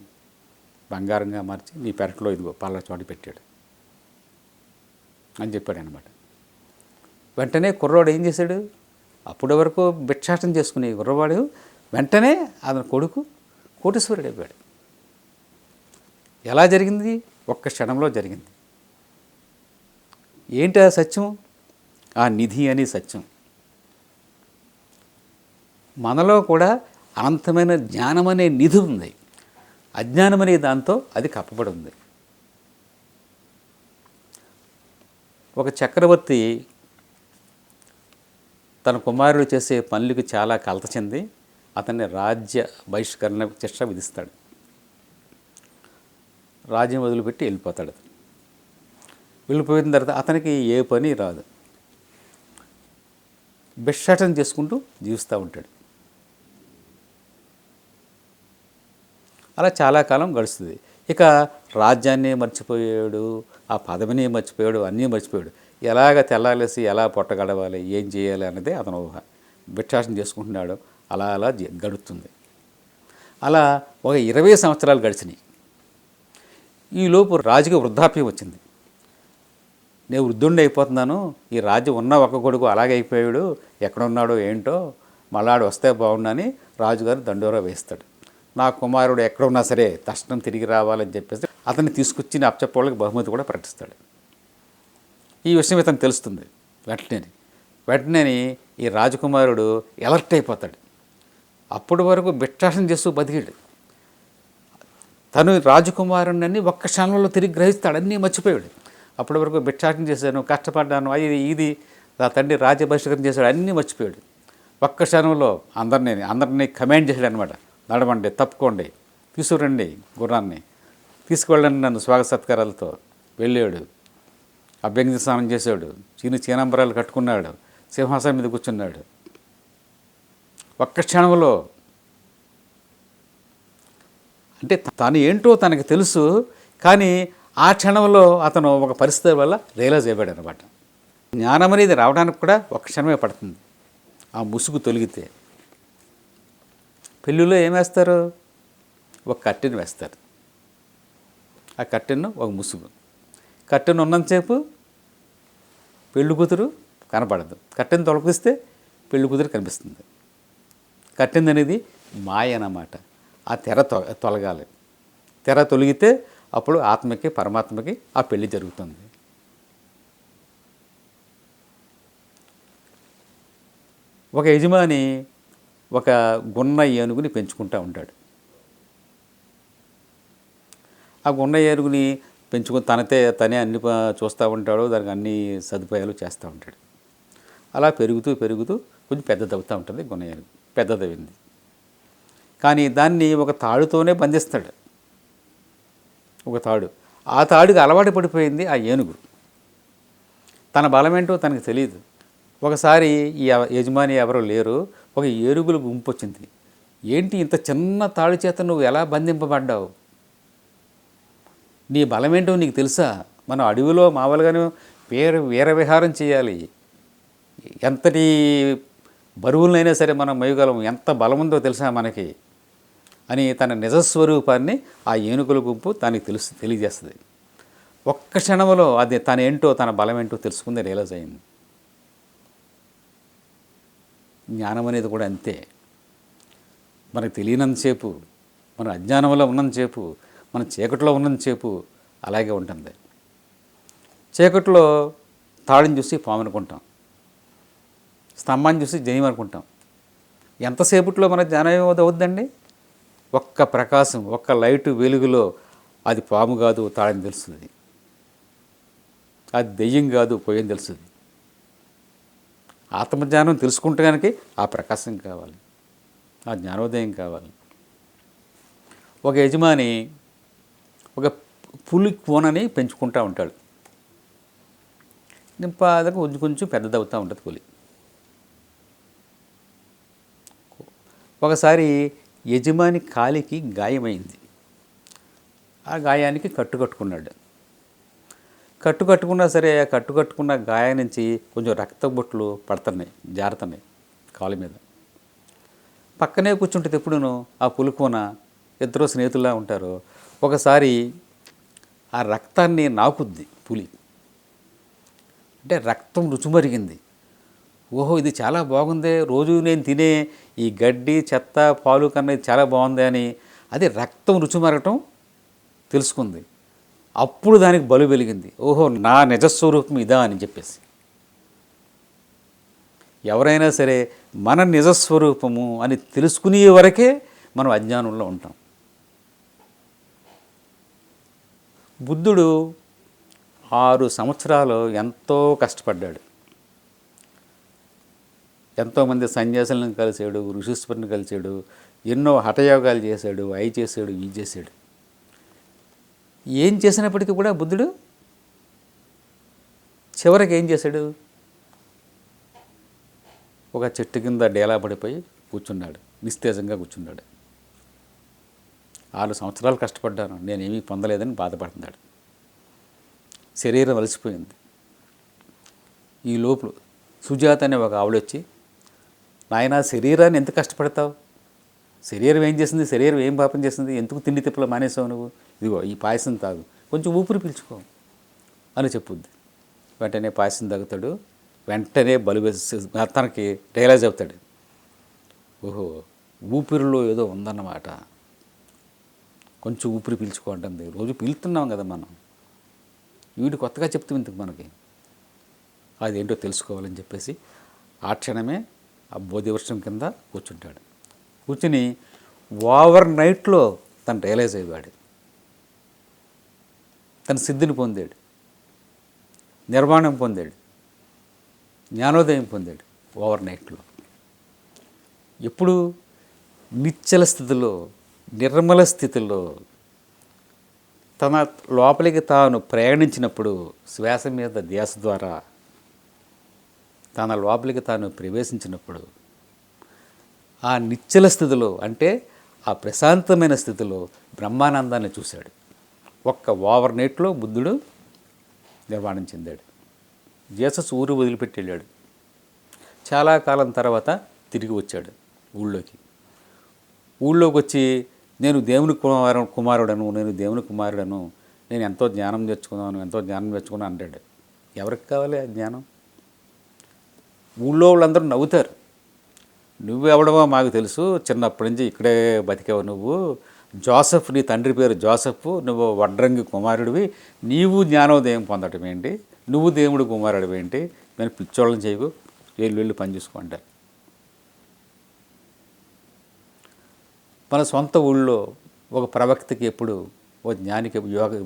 బంగారంగా మార్చి నీ పెరట్లో ఇదిగో పళ్ళ చోట పెట్టాడు అని చెప్పాడు అనమాట. వెంటనే కుర్రోడు ఏం చేశాడు, అప్పటి వరకు భిక్షాటన చేసుకునే కుర్రవాడు వెంటనే అతని కొడుకు కోటీశ్వరుడు అయిపోయాడు. ఎలా జరిగింది? ఒక్క క్షణంలో జరిగింది. ఏంటి ఆ సత్యం? ఆ నిధి అనే సత్యం. మనలో కూడా అనంతమైన జ్ఞానం అనే నిధి ఉంది. అజ్ఞానం అనే దాంతో అది కప్పబడి ఉంది. ఒక చక్రవర్తి తన కుమారుడు చేసే పనులకు చాలా కలత చెంది అతన్ని రాజ్య బహిష్కరణ శిక్ష విధిస్తాడు. రాజ్యం వదిలిపెట్టి వెళ్ళిపోతాడు. వెళ్ళిపోయిన తర్వాత అతనికి ఏ పని రాదు. భిక్షాటన చేసుకుంటూ జీవిస్తూ ఉంటాడు. అలా చాలా కాలం గడుస్తుంది. ఇక రాజ్యాన్ని మర్చిపోయాడు, ఆ పదవిని మర్చిపోయాడు, అన్నీ మర్చిపోయాడు. ఎలాగ తెల్లాలేసి ఎలా పొట్ట గడవాలి, ఏం చేయాలి అన్నదే అతను ఊహ. భిక్షాటన చేసుకుంటున్నాడు. అలా అలా గడుస్తుంది. అలా ఒక 20 సంవత్సరాలు గడిచినాయి. ఈలోపు రాజుకి వృద్ధాప్యం వచ్చింది. నేను వృద్ధుండి అయిపోతున్నాను, ఈ రాజు ఉన్న ఒక కొడుకు అలాగే అయిపోయాడు, ఎక్కడున్నాడో ఏంటో, మళ్ళాడు వస్తే బాగుండని రాజుగారు దండోరా వేస్తాడు. నా కుమారుడు ఎక్కడున్నా సరే తక్షణం తిరిగి రావాలని చెప్పేసి అతన్ని తీసుకొచ్చి అప్పచెప్పోళ్ళకి బహుమతి కూడా ప్రకటిస్తాడు. ఈ విషయం ఇతను తెలుస్తుంది. వెంటనే ఈ రాజకుమారుడు ఎలర్ట్ అయిపోతాడు. అప్పటి వరకు భిక్షాటన చేస్తూ బతికాడు. తను రాజకుమారుడిని ఒక్క క్షణంలో తిరిగి గ్రహిస్తాడు. అన్నీ మర్చిపోయాడు. అప్పటి వరకు భిక్షాటన చేశాను, కష్టపడ్డాను, అది ఇది నా తండ్రి రాజ్యబహిష్కరణ చేశాడు, అన్నీ మర్చిపోయాడు. ఒక్క క్షణంలో అందరినీ కమాండ్ చేశాడు అనమాట. నడవండి, తప్పుకోండి, తీసుకురండి గుర్రాన్ని, తీసుకువెళ్ళండి నన్ను స్వాగత సత్కారాలతో. వెళ్ళాడు, అభ్యంగ స్నానం చేశాడు, చీనాంబరాలు కట్టుకున్నాడు, సింహాసనం మీద కూర్చున్నాడు. ఒక్క క్షణంలో అంటే తను ఏంటో తనకు తెలుసు, కానీ ఆ క్షణంలో అతను ఒక పరిస్థితి వల్ల రియలైజ్ అయిపోయాడు అనమాట. జ్ఞానం అనేది రావడానికి కూడా ఒక క్షణమే పడుతుంది, ఆ ముసుగు తొలగితే. పెళ్ళిలో ఏం వేస్తారు? ఒక కట్టెను వేస్తారు. ఆ కట్టెను ఒక ముసుగు. కట్టెను ఉన్నంతసేపు పెళ్ళి కూతురు కనపడదు, కట్టెను తొలగిస్తే పెళ్ళి కూతురు కనిపిస్తుంది. కట్టెన్ అనేది మాయ అన్నమాట. ఆ తెర తొలగాలి. తెర తొలగితే అప్పుడు ఆత్మకి పరమాత్మకి ఆ పెళ్ళి జరుగుతుంది. ఒక యజమాని ఒక గున్న ఏనుగుని పెంచుకుంటూ ఉంటాడు. ఆ గున్న ఏనుగుని పెంచుకుని తనే అన్ని చూస్తూ ఉంటాడు, దానికి అన్ని సదుపాయాలు చేస్తూ ఉంటాడు. అలా పెరుగుతూ పెరుగుతూ కొంచెం పెద్దదవుతూ ఉంటుంది గున్న ఏనుగు. పెద్దదవింది, కానీ దాన్ని ఒక తాడుతోనే బంధిస్తాడు. ఒక తాడు, ఆ తాడుకి అలవాటు పడిపోయింది ఆ ఏనుగు. తన బలమేంటో తనకు తెలియదు. ఒకసారి ఈ యజమాని ఎవరో లేరు, ఒక ఏనుగుల గుంపు వచ్చింది. ఏంటి ఇంత చిన్న తాడు చేత నువ్వు ఎలా బంధింపబడ్డావు? నీ బలమేంటో నీకు తెలుసా? మనం అడవిలో మామూలుగానే వీర విహారం చేయాలి, ఎంతటి బరువులనైనా సరే మనం మోయగలం, ఎంత బలముందో తెలుసా మనకి అని తన నిజస్వరూపాన్ని ఆ ఏనుగుల గుంపు తనకి తెలియజేస్తుంది. ఒక్క క్షణంలో అది తనేంటో తన బలమేంటో తెలుసుకుంది, రియలైజ్ అయింది. జ్ఞానం అనేది కూడా అంతే. మనకు తెలియనంతసేపు, మన అజ్ఞానంలో ఉన్నంతసేపు, మన చీకటిలో ఉన్నంతసేపు అలాగే ఉంటుంది. చీకటిలో తాడుని చూసి పాము అనుకుంటాం, స్తంభాన్ని చూసి జయం అనుకుంటాం. ఎంతసేపట్లో మన జ్ఞానం అవుద్దండి? ఒక్క ప్రకాశం, ఒక్క లైటు వెలుగులో అది పాము కాదు తాడని తెలుస్తుంది, అది దెయ్యం కాదు పోయని తెలుస్తుంది. ఆత్మజ్ఞానం తెలుసుకుంటే కనుక ఆ ప్రకాశం కావాలి, ఆ జ్ఞానోదయం కావాలి. ఒక యజమాని ఒక పులి కోనని పెంచుకుంటూ ఉంటాడు. నింపాదకు కొంచెం కొంచెం పెద్దదవుతూ ఉంటుంది పులి. ఒకసారి యజమాని కాలికి గాయమైంది. ఆ గాయానికి కట్టుకున్నాడు. కట్టుకున్నా సరే ఆ కట్టుకున్న గాయం నుంచి కొంచెం రక్తబొట్లు పడుతున్నాయి, జారుతున్నాయి కాలు మీద. పక్కనే కూర్చుంటుంది ఎప్పుడును ఆ పులికోన, ఇద్దరు స్నేహితుల్లా ఉంటారు. ఒకసారి ఆ రక్తాన్ని నాకుద్ది పులి, అంటే రక్తం రుచిమరిగింది. ఓహో ఇది చాలా బాగుంది, రోజు నేను తినే ఈ గడ్డి చెత్త పాలు కన్నా ఇది చాలా బాగుంది అని అది రక్తం రుచి మరగటం తెలుసుకుంది. అప్పుడు దానికి బలు వెలిగింది, ఓహో నా నిజస్వరూపం ఇదా అని చెప్పేసి. ఎవరైనా సరే మన నిజస్వరూపము అని తెలుసుకునే వరకే మనం అజ్ఞానంలో ఉంటాం. బుద్ధుడు 6 సంవత్సరాలు ఎంతో కష్టపడ్డాడు. ఎంతోమంది సన్యాసులను కలిశాడు, ఋషీశ్వరుని కలిశాడు, ఎన్నో హఠయోగాలు చేశాడు, అవి చేశాడు, ఇది చేశాడు. ఏం చేసినప్పటికీ కూడా బుద్ధుడు చివరికి ఏం చేశాడు? ఒక చెట్టు కింద డేలా పడిపోయి కూర్చున్నాడు, నిస్తేజంగా కూర్చున్నాడు. 6 సంవత్సరాలు కష్టపడ్డాను, నేనేమీ పొందలేదని బాధపడుతున్నాడు. శరీరం అలసిపోయింది. ఈ లోపల సుజాత అనే ఒక ఆవిడొచ్చి, నాయన శరీరాన్ని ఎంత కష్టపడతావు? శరీరం ఏం చేసింది? శరీరం ఏం పాపం చేసింది? ఎందుకు తిండి తిప్పలు మానేసావు నువ్వు? ఇదిగో ఈ పాయసం తాగు, కొంచెం ఊపిరి పీల్చుకో అని చెప్పుద్ది. వెంటనే పాయసం తాగుతాడు. వెంటనే తనకి రియలైజ్ అవుతాడు, ఓహో ఊపిరిలో ఏదో ఉందన్నమాట, కొంచెం ఊపిరి పీల్చుకో అంటుంది. రోజు పీలుతున్నాం కదా మనం, వీడు కొత్తగా చెప్తుంది ఇంతకు మనకి, అదేంటో తెలుసుకోవాలని చెప్పేసి ఆ క్షణమే ఆ బోధివృక్షం కింద కూర్చుంటాడు. కూర్చుని ఓవర్ నైట్లో తను రియలైజ్ అయ్యాడు, తన సిద్ధిని పొందాడు. నిర్వాణం పొందాడు, జ్ఞానోదయం పొందాడు ఓవర్ నైట్లో. ఎప్పుడు? నిశ్చల స్థితిలో, నిర్మల స్థితిలో, తన లోపలికి తాను ప్రయాణించినప్పుడు, శ్వాస మీద ధ్యాస ద్వారా తన లోపలికి తాను ప్రవేశించినప్పుడు, ఆ నిశ్చల స్థితిలో అంటే ఆ ప్రశాంతమైన స్థితిలో బ్రహ్మానందాన్ని చూశాడు. ఒక్క ఓవర్ నైట్లో బుద్ధుడు నిర్వాణం చెందాడు. జీసస్ ఊరు వదిలిపెట్టి వెళ్ళాడు. చాలా కాలం తర్వాత తిరిగి వచ్చాడు ఊళ్ళోకి వచ్చి నేను దేవుని కుమారుడను, నేను దేవుని కుమారుడను, నేను ఎంతో జ్ఞానం నేర్చుకున్నాను అంటాడు. ఎవరికి కావాలి ఆ జ్ఞానం? ఊళ్ళో వాళ్ళందరూ నవ్వుతారు. నువ్వెవడమో మాకు తెలుసు, చిన్నప్పటి నుంచి ఇక్కడే బతికావు నువ్వు, జోసెఫ్ నీ తండ్రి పేరు జోసెఫ్, నువ్వు వడ్రంగి కుమారుడివి, నీవు జ్ఞానోదయం పొందటం ఏంటి, నువ్వు దేవుడు కుమారుడివి ఏంటి, నేను పిచ్చోళ్ళని చేయకు, వెళ్ళి పని చూసుకుంటారు. మన సొంత ఊళ్ళో ఒక ప్రవక్తకి ఎప్పుడు, ఒక జ్ఞానికి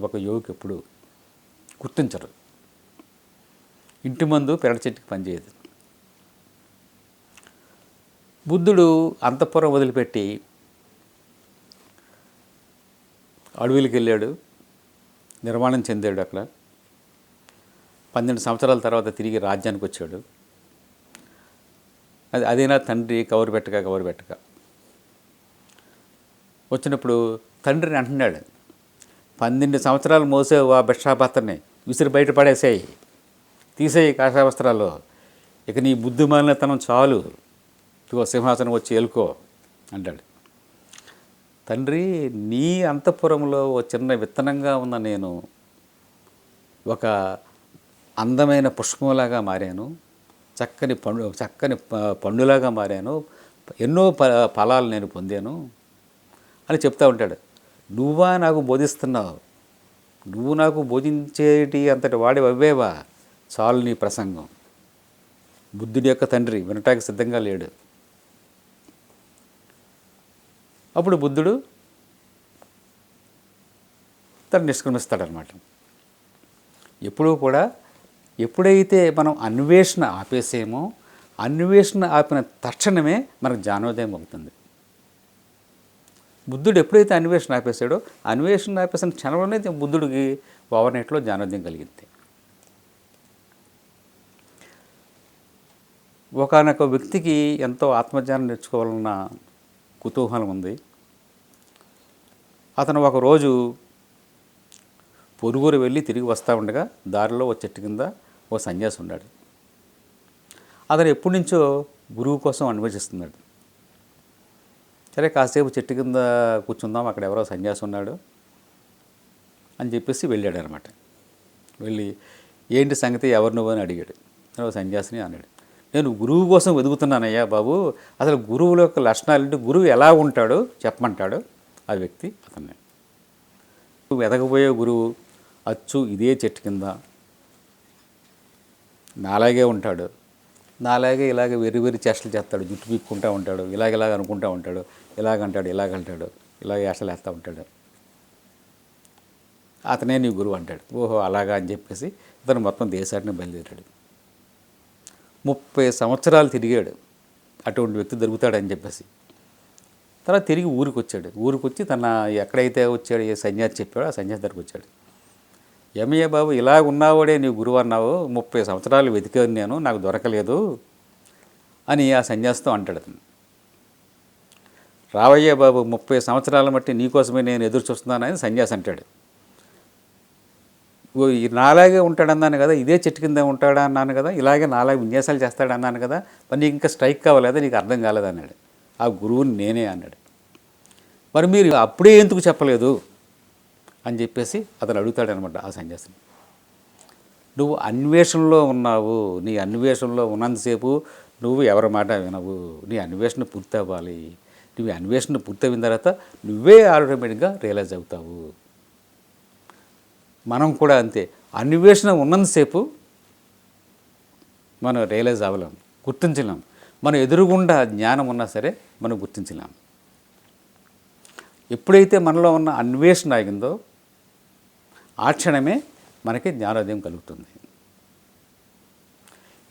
ఒక యోగికి ఎప్పుడు గుర్తించరు. ఇంటి ముందు పెరటి చెట్టుకి పనిచేయదు. బుద్ధుడు అంతఃపురం వదిలిపెట్టి అడవులకి వెళ్ళాడు, నిర్మాణం చెందాడు. అక్కడ 12 సంవత్సరాల తర్వాత తిరిగి రాజ్యానికి వచ్చాడు. అదేనా తండ్రి కవరు పెట్టక వచ్చినప్పుడు తండ్రిని అంటున్నాడు, 12 సంవత్సరాలు మోసేవు ఆ భిక్షాపాత్రని, విసిరి బయట పడేసేయి, తీసేయి కాషాయవస్త్రాలు, ఇక నీ బుద్ధి మాలినతనం చాలు, ఇదిగో సింహాసనం వచ్చి ఏలుకో అంటాడు. తండ్రి, నీ అంతఃపురంలో ఓ చిన్న విత్తనంగా ఉన్న నేను ఒక అందమైన పుష్పంలాగా మారాను, చక్కని పండులాగా మారాను, ఎన్నో ఫలాలు నేను పొందాను అని చెప్తూ ఉంటాడు. నువ్వా నాకు బోధిస్తున్నావు? నువ్వు నాకు బోధించేటి అంతటి వాడి అవ్వేవా? చాలు నీ ప్రసంగం. బుద్ధుడి యొక్క తండ్రి వినటానికి సిద్ధంగా లేడు. అప్పుడు బుద్ధుడు తను నిష్క్రమిస్తాడనమాట. ఎప్పుడూ కూడా ఎప్పుడైతే మనం అన్వేషణ ఆపేసేమో, అన్వేషణ ఆపిన తక్షణమే మనకు జ్ఞానోదయం అవుతుంది. బుద్ధుడు ఎప్పుడైతే అన్వేషణ ఆపేశాడో, అన్వేషణ ఆపేసిన క్షణంలోనే బుద్ధుడికి ఓవర్ నైట్లో జ్ఞానోదయం కలిగింది. ఒకానొక వ్యక్తికి ఎంతో ఆత్మజ్ఞానం నేర్చుకోవాలన్న కుతూహలం ఉంది. అతను ఒకరోజు పొరుగురు వెళ్ళి తిరిగి వస్తూ ఉండగా దారిలో ఓ చెట్టు కింద ఓ సన్యాసి ఉన్నాడు. అతను ఎప్పటి నుంచో గురువు కోసం అన్వేషిస్తున్నాడు. సరే కాసేపు చెట్టు కింద కూర్చుందాం, అక్కడ ఎవరో సన్యాసి ఉన్నాడు అని చెప్పేసి వెళ్ళాడు అనమాట. వెళ్ళి ఏంటి సంగతి, ఎవరు నువ్వు అని అడిగాడు. సన్యాసిని అన్నాడు. నేను గురువు కోసం వెతుకుతున్నానయ్యా బాబు, అసలు గురువుల యొక్క లక్షణాలు ఏంటి, గురువు ఎలా ఉంటాడో చెప్పమంటాడు ఆ వ్యక్తి. అతన్ని వెతకపోయే గురువు అచ్చు ఇదే చెట్టు కింద నాలాగే ఉంటాడు, నాలాగే ఇలాగ వెరి చేష్టలు చేస్తాడు, జుట్టు పీక్కుంటూ ఉంటాడు, ఇలాగ అనుకుంటూ ఉంటాడు, ఇలాగంటాడు, ఇలాగ చేష్టలు వేస్తూ ఉంటాడు, అతనే నీ గురువు అంటాడు. ఓహో అలాగా అని చెప్పేసి ఇతను మొత్తం దేశాన్ని బయలుదేరాడు. 30 సంవత్సరాలు తిరిగాడు అటువంటి వ్యక్తి దొరుకుతాడని చెప్పేసి. తర్వాత తిరిగి ఊరికి వచ్చాడు. ఊరికి వచ్చి తన ఎక్కడైతే వచ్చాడు, ఏ సన్యాసి చెప్పాడో ఆ సన్యాసి దగ్గరికి వచ్చాడు. ఏమయ్య బాబు, ఇలా ఉన్నావాడే నీ గురువు అన్నావు, 30 సంవత్సరాలు వెతికాను నేను, నాకు దొరకలేదు అని ఆ సన్యాసితో అంటాడు అతను. రావయ్య బాబు, 30 సంవత్సరాల బట్టి నీకోసమే నేను ఎదురు చూస్తున్నానని సన్యాసి అంటాడు. నాలాగే ఉంటాడన్నాను కదా, ఇదే చెట్టు కింద ఉంటాడా అన్నాను కదా, ఇలాగే నాలాగే విన్యాసాలు చేస్తాడన్నాను కదా, మరి నీకు ఇంకా స్ట్రైక్ కావాలేదా, నీకు అర్థం కాలేదన్నాడు. ఆ గురువుని నేనే అన్నాడు. మరి మీరు అప్పుడే ఎందుకు చెప్పలేదు అని చెప్పేసి అతను అడుగుతాడనమాట ఆ సన్యాసిని. నువ్వు అన్వేషణలో ఉన్నావు, నీ అన్వేషణలో ఉన్నంతసేపు నువ్వు ఎవరి మాట వినవు, నీ అన్వేషణ పూర్తి అవ్వాలి. నువ్వు అన్వేషణ పూర్తి అయిన తర్వాత నువ్వే ఆటోమేటిక్గా రియలైజ్ అవుతావు. మనం కూడా అంతే, అన్వేషణ ఉన్నంతసేపు మనం రియలైజ్ అవ్వలేం, గుర్తించలేం. మనం ఎదురుగుండా జ్ఞానం ఉన్నా సరే మనం గుర్తించలేం. ఎప్పుడైతే మనలో ఉన్న అన్వేషణ ఆగిందో ఆ క్షణమే మనకి జ్ఞానోదయం కలుగుతుంది.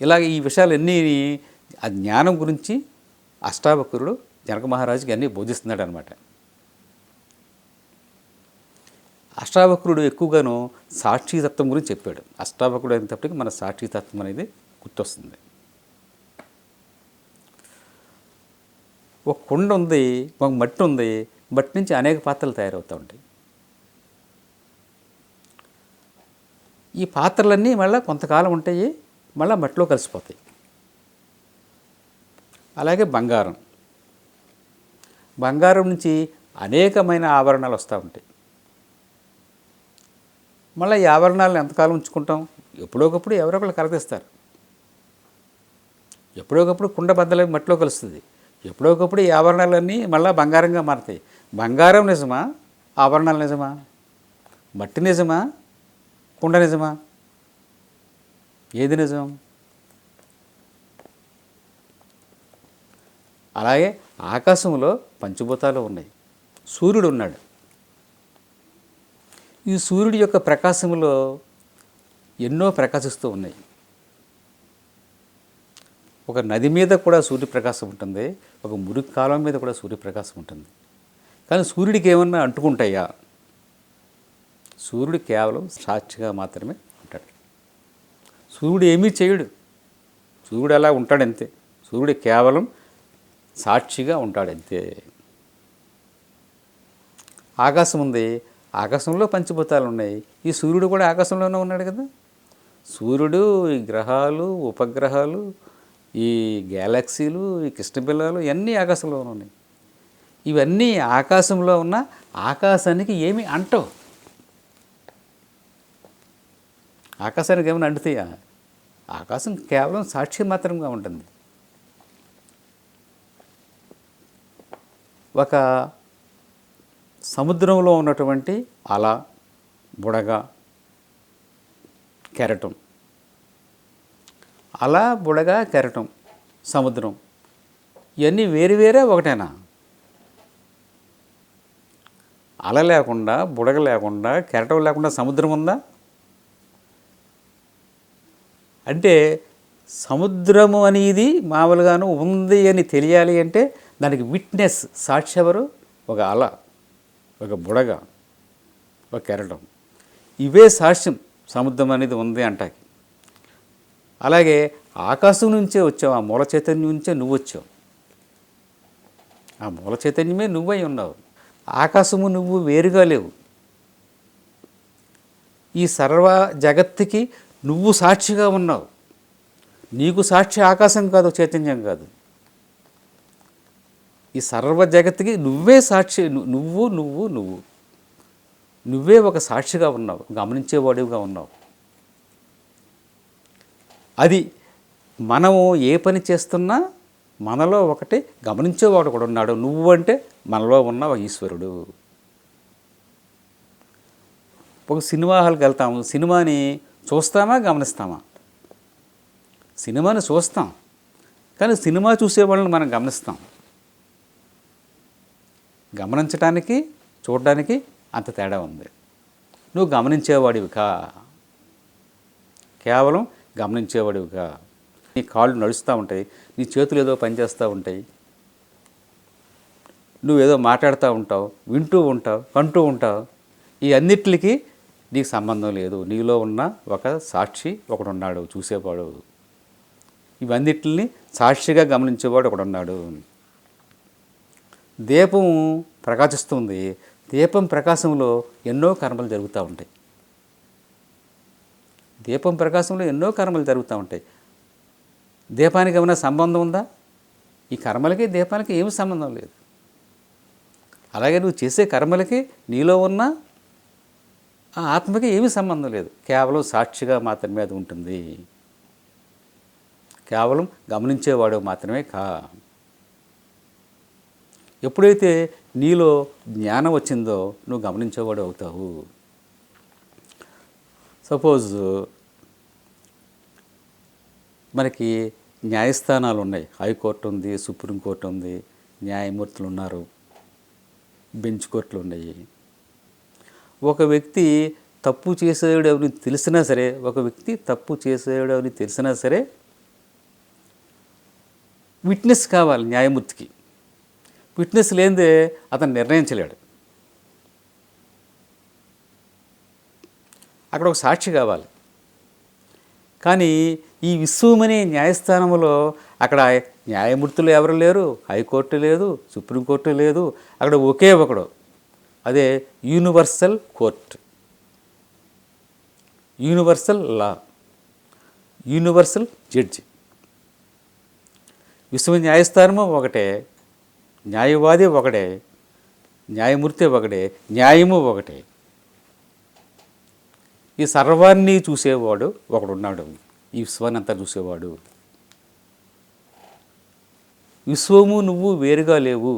ఇలాగ ఈ విషయాలన్నీ ఆ జ్ఞానం గురించి అష్టావక్రుడు జనక మహారాజుకి అన్నీ బోధిస్తున్నాడు అనమాట. అష్టావక్రుడు ఎక్కువగాను సాక్షితత్వం గురించి చెప్పాడు. అష్టావక్రుడు అయినప్పటికీ మన సాక్షితత్వం అనేది గుర్తొస్తుంది. ఒక కుండ ఉంది, ఒక మట్టి ఉంది, మట్టి నుంచి అనేక పాత్రలు తయారవుతూ ఉంటాయి. ఈ పాత్రలన్నీ మళ్ళీ కొంతకాలం ఉంటాయి, మళ్ళీ మట్టిలో కలిసిపోతాయి. అలాగే బంగారం నుంచి అనేకమైన ఆభరణాలు వస్తూ ఉంటాయి. మళ్ళీ ఈ ఆభరణాలను ఎంతకాలం ఉంచుకుంటాం? ఎప్పుడోకప్పుడు ఎవరొకరు కలపిస్తారు. ఎప్పుడోకప్పుడు కుండ బద్దలు మట్టిలో కలుస్తుంది. ఎప్పుడోకప్పుడు ఈ ఆభరణాలన్నీ మళ్ళీ బంగారంగా మారుతాయి. బంగారం నిజమా? ఆభరణాలు నిజమా? మట్టి నిజమా? కుండ నిజమా? ఏది నిజం? అలాగే ఆకాశంలో పంచభూతాలు ఉన్నాయి. సూర్యుడు ఉన్నాడు. ఈ సూర్యుడి యొక్క ప్రకాశంలో ఎన్నో ప్రకాశిస్తూ ఉన్నాయి. ఒక నది మీద కూడా సూర్యప్రకాశం ఉంటుంది, ఒక మురికి కాలం మీద కూడా సూర్యప్రకాశం ఉంటుంది. కానీ సూర్యుడికి ఏమన్నా అంటుకుంటాయా? సూర్యుడు కేవలం సాక్షిగా మాత్రమే ఉంటాడు. సూర్యుడు ఏమీ చేయడు. సూర్యుడు అలా ఉంటాడంతే. సూర్యుడు కేవలం సాక్షిగా ఉంటాడంతే. ఆకాశం ఉంది, ఆకాశంలో పంచభూతాలు ఉన్నాయి. ఈ సూర్యుడు కూడా ఆకాశంలోనే ఉన్నాడు కదా. సూర్యుడు, ఈ గ్రహాలు, ఉపగ్రహాలు, ఈ గ్యాలక్సీలు, ఈ కృష్ణబిలాలు ఇవన్నీ ఆకాశంలోనే ఉన్నాయి. ఇవన్నీ ఆకాశంలో ఉన్న ఆకాశానికి ఏమి అంటవు. ఆకాశానికి ఏమైనా అంటుతాయా? ఆకాశం కేవలం సాక్షి మాత్రంగా ఉంటుంది. ఒక సముద్రంలో ఉన్నటువంటి అల, బుడగ, కెరటం. అల, బుడగ, కెరటం, సముద్రం ఇవన్నీ వేరువేరే ఒకటేనా? అల లేకుండా, బుడగ లేకుండా, కెరటం లేకుండా సముద్రం ఉందా? అంటే సముద్రము అనేది మామూలుగాను ఉంది అని తెలియాలి అంటే దానికి విట్నెస్, సాక్షి ఎవరు? ఒక అల, ఒక బుడగ, ఒక కెరటం. ఇవే సాక్ష్యం సముద్రం అనేది ఉంది అంటాకి. అలాగే ఆకాశం నుంచే వచ్చావు, ఆ మూల చైతన్యం నుంచే నువ్వు వచ్చావు. ఆ మూల చైతన్యమే నువ్వై ఉన్నావు. ఆకాశము నువ్వు వేరుగా లేవు. ఈ సర్వ జగత్తుకి నువ్వు సాక్షిగా ఉన్నావు. నీకు సాక్షి ఆకాశం కాదు, చైతన్యం కాదు. ఈ సర్వ జగత్తుకి నువ్వే సాక్షి. నువ్వు నువ్వు నువ్వు నువ్వే ఒక సాక్షిగా ఉన్నావు, గమనించేవాడివిగా ఉన్నావు. అది మనము ఏ పని చేస్తున్నా మనలో ఒకటి గమనించేవాడు కూడా ఉన్నాడు. నువ్వు అంటే మనలో ఉన్న ఒక ఈశ్వరుడు. ఒక సినిమా హాల్కి వెళ్తాము, సినిమాని చూస్తామా, గమనిస్తామా? సినిమాని చూస్తాం, కానీ సినిమా చూసే వాళ్ళని మనం గమనిస్తాం. గమనించడానికి, చూడడానికి అంత తేడా ఉంది. నువ్వు గమనించేవాడివికా, కేవలం గమనించేవాడివికా. నీ కాళ్ళు నడుస్తూ ఉంటాయి, నీ చేతులు ఏదో పనిచేస్తూ ఉంటాయి, నువ్వేదో మాట్లాడుతూ ఉంటావు, వింటూ ఉంటావు, కంటూ ఉంటావు. ఈ అన్నిటికీ నీకు సంబంధం లేదు. నీలో ఉన్న ఒక సాక్షి ఒకడున్నాడు, చూసేవాడు. ఇవన్నిటిని సాక్షిగా గమనించేవాడు ఒకడున్నాడు. దీపం ప్రకాశిస్తుంది. దీపం ప్రకాశంలో ఎన్నో కర్మలు జరుగుతూ ఉంటాయి. దీపం ప్రకాశంలో ఎన్నో కర్మలు జరుగుతూ ఉంటాయి. దీపానికి ఏమైనా సంబంధం ఉందా? ఈ కర్మలకి దీపానికి ఏమి సంబంధం లేదు. అలాగే నువ్వు చేసే కర్మలకి నీలో ఉన్న ఆ ఆత్మకి ఏమీ సంబంధం లేదు. కేవలం సాక్షిగా మాత్రమే అది ఉంటుంది. కేవలం గమనించేవాడు మాత్రమే కా. ఎప్పుడైతే నీలో జ్ఞానం వచ్చిందో నువ్వు గమనించేవాడు అవుతావు. సపోజ్ మనకి న్యాయస్థానాలు ఉన్నాయి. హైకోర్టు ఉంది, సుప్రీంకోర్టు ఉంది, న్యాయమూర్తులు ఉన్నారు, బెంచ్ కోర్టులు ఉన్నాయి. ఒక వ్యక్తి తప్పు చేసేవాడు అని తెలిసినా సరే, విట్నెస్ కావాలి న్యాయమూర్తికి. విట్నెస్ లేనిదే అతను నిర్ణయించలేడు. అక్కడ ఒక సాక్షి కావాలి. కానీ ఈ విశ్వమనే న్యాయస్థానంలో అక్కడ న్యాయమూర్తులు ఎవరు లేరు, హైకోర్టు లేదు, సుప్రీంకోర్టు లేదు. అక్కడ ఒకే ఒకడు, అదే universal court, universal law, universal judge. విశ్వ న్యాయస్థానము ఒకటే, న్యాయవాది ఒకడే, న్యాయమూర్తి ఒకడే, న్యాయము ఒకటే. ఈ సర్వాన్ని చూసేవాడు ఒకడున్నాడు, ఈ విశ్వాన్ని అంతా చూసేవాడు. విశ్వము నువ్వు వేరుగా లేవు.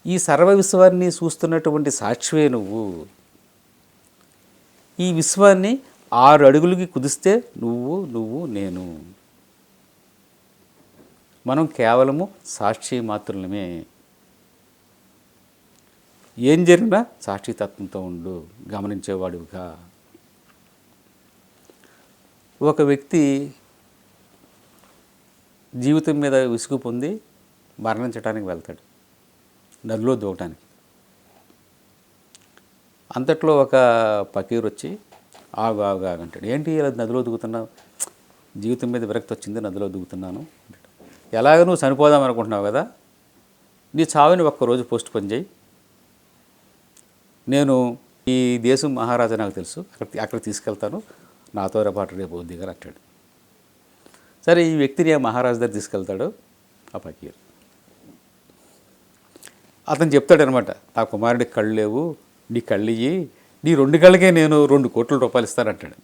ఈ సర్వ విశ్వాన్ని చూస్తున్నటువంటి సాక్షివే నువ్వు. ఈ విశ్వాన్ని 6 అడుగులకి కుదిస్తే నువ్వు నేను. మనం కేవలము సాక్షి మాత్రమే. ఏం జరిగినా సాక్షితత్వంతో ఉండు, గమనించేవాడుగా. ఒక వ్యక్తి జీవితం మీద విసుగు పొంది మరణించడానికి వెళ్తాడు, నదిలో దూకటానికి. అంతట్లో ఒక పకీర్ వచ్చి ఆగు ఆగు ఆగంటాడు. ఏంటి ఇలా నదిలో దూకుతున్నావు? జీవితం మీద విరక్తి వచ్చింది, నదిలో దూకుతున్నాను. ఎలాగ నువ్వు చనిపోదాం అనుకుంటున్నావు కదా, నీ చావుని ఒక్కరోజు పోస్ట్ పోన్ చేయి. నేను ఈ దేశం మహారాజా నాకు తెలుసు, అక్కడ తీసుకెళ్తాను, నాతో పాటు రేపు వద్దిగా అంటాడు. సరే, ఈ వ్యక్తిని ఆ మహారాజు దగ్గర తీసుకెళ్తాడు ఆ పకీర్. అతను చెప్తాడనమాట, నా కుమారుడికి కళ్ళు లేవు, నీ కళ్ళు ఇయ్యి, నీ 2 కళ్ళకే నేను 2 కోట్ల రూపాయలు ఇస్తానంటాడు.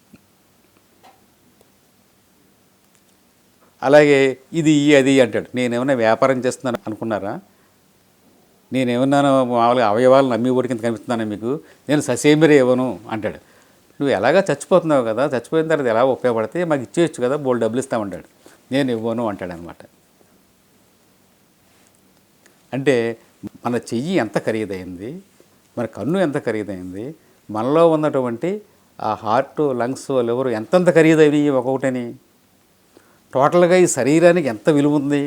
అలాగే ఇది అది అంటాడు. నేనేమన్నా వ్యాపారం చేస్తున్నాను అనుకున్నారా? నేనేమన్నా మామూలుగా అవయవాలను అమ్మి ఓడి కింద కనిపిస్తున్నాను మీకు? నేను ససేమిరే ఇవ్వను అంటాడు. నువ్వు ఎలాగా చచ్చిపోతున్నావు కదా, చచ్చిపోయిన తర్వాత ఎలా ఉపయోగపడితే మాకు ఇచ్చేయచ్చు కదా, బోల్డ్ డబ్బులు ఇస్తామంటాడు. నేను ఇవ్వను అంటాడనమాట. అంటే మన చెయ్యి ఎంత ఖరీదైంది, మన కన్ను ఎంత ఖరీదైంది, మనలో ఉన్నటువంటి ఆ హార్ట్, లంగ్స్, లివర్ ఎంతంత ఖరీదైనవి ఒక్కొక్కటని. టోటల్గా ఈ శరీరానికి ఎంత విలువ ఉంది.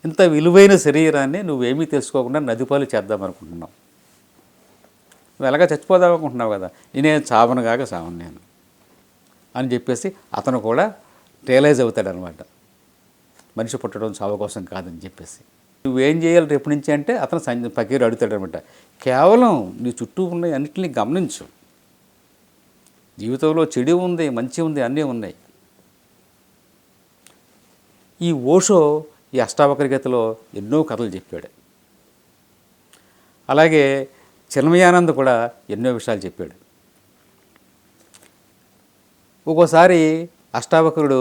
ఇంత విలువైన శరీరాన్ని నువ్వేమీ తెలుసుకోకుండా నదిపాలు చేద్దాం అనుకుంటున్నావు. నువ్వు ఎలాగా చచ్చిపోదాం అనుకుంటున్నావు కదా, నేను చావను కాక చావను నేను అని చెప్పేసి అతను కూడా రియలైజ్ అవుతాడనమాట. మనిషి పుట్టడం చావు కోసం కాదని చెప్పేసి. నువ్వేం చేయాలి రేపు నుంచి అంటే అతను పకీరు అడుగుతాడనమాట. కేవలం నీ చుట్టూ ఉన్న అన్నింటినీ గమనించు. జీవితంలో చెడు ఉంది, మంచి ఉంది, అన్నీ ఉన్నాయి. ఈ ఓషో ఈ అష్టావక్ర గీతలో ఎన్నో కథలు చెప్పాడు. అలాగే చిన్మయానంద కూడా ఎన్నో విషయాలు చెప్పాడు. ఒక్కోసారి అష్టావక్రుడు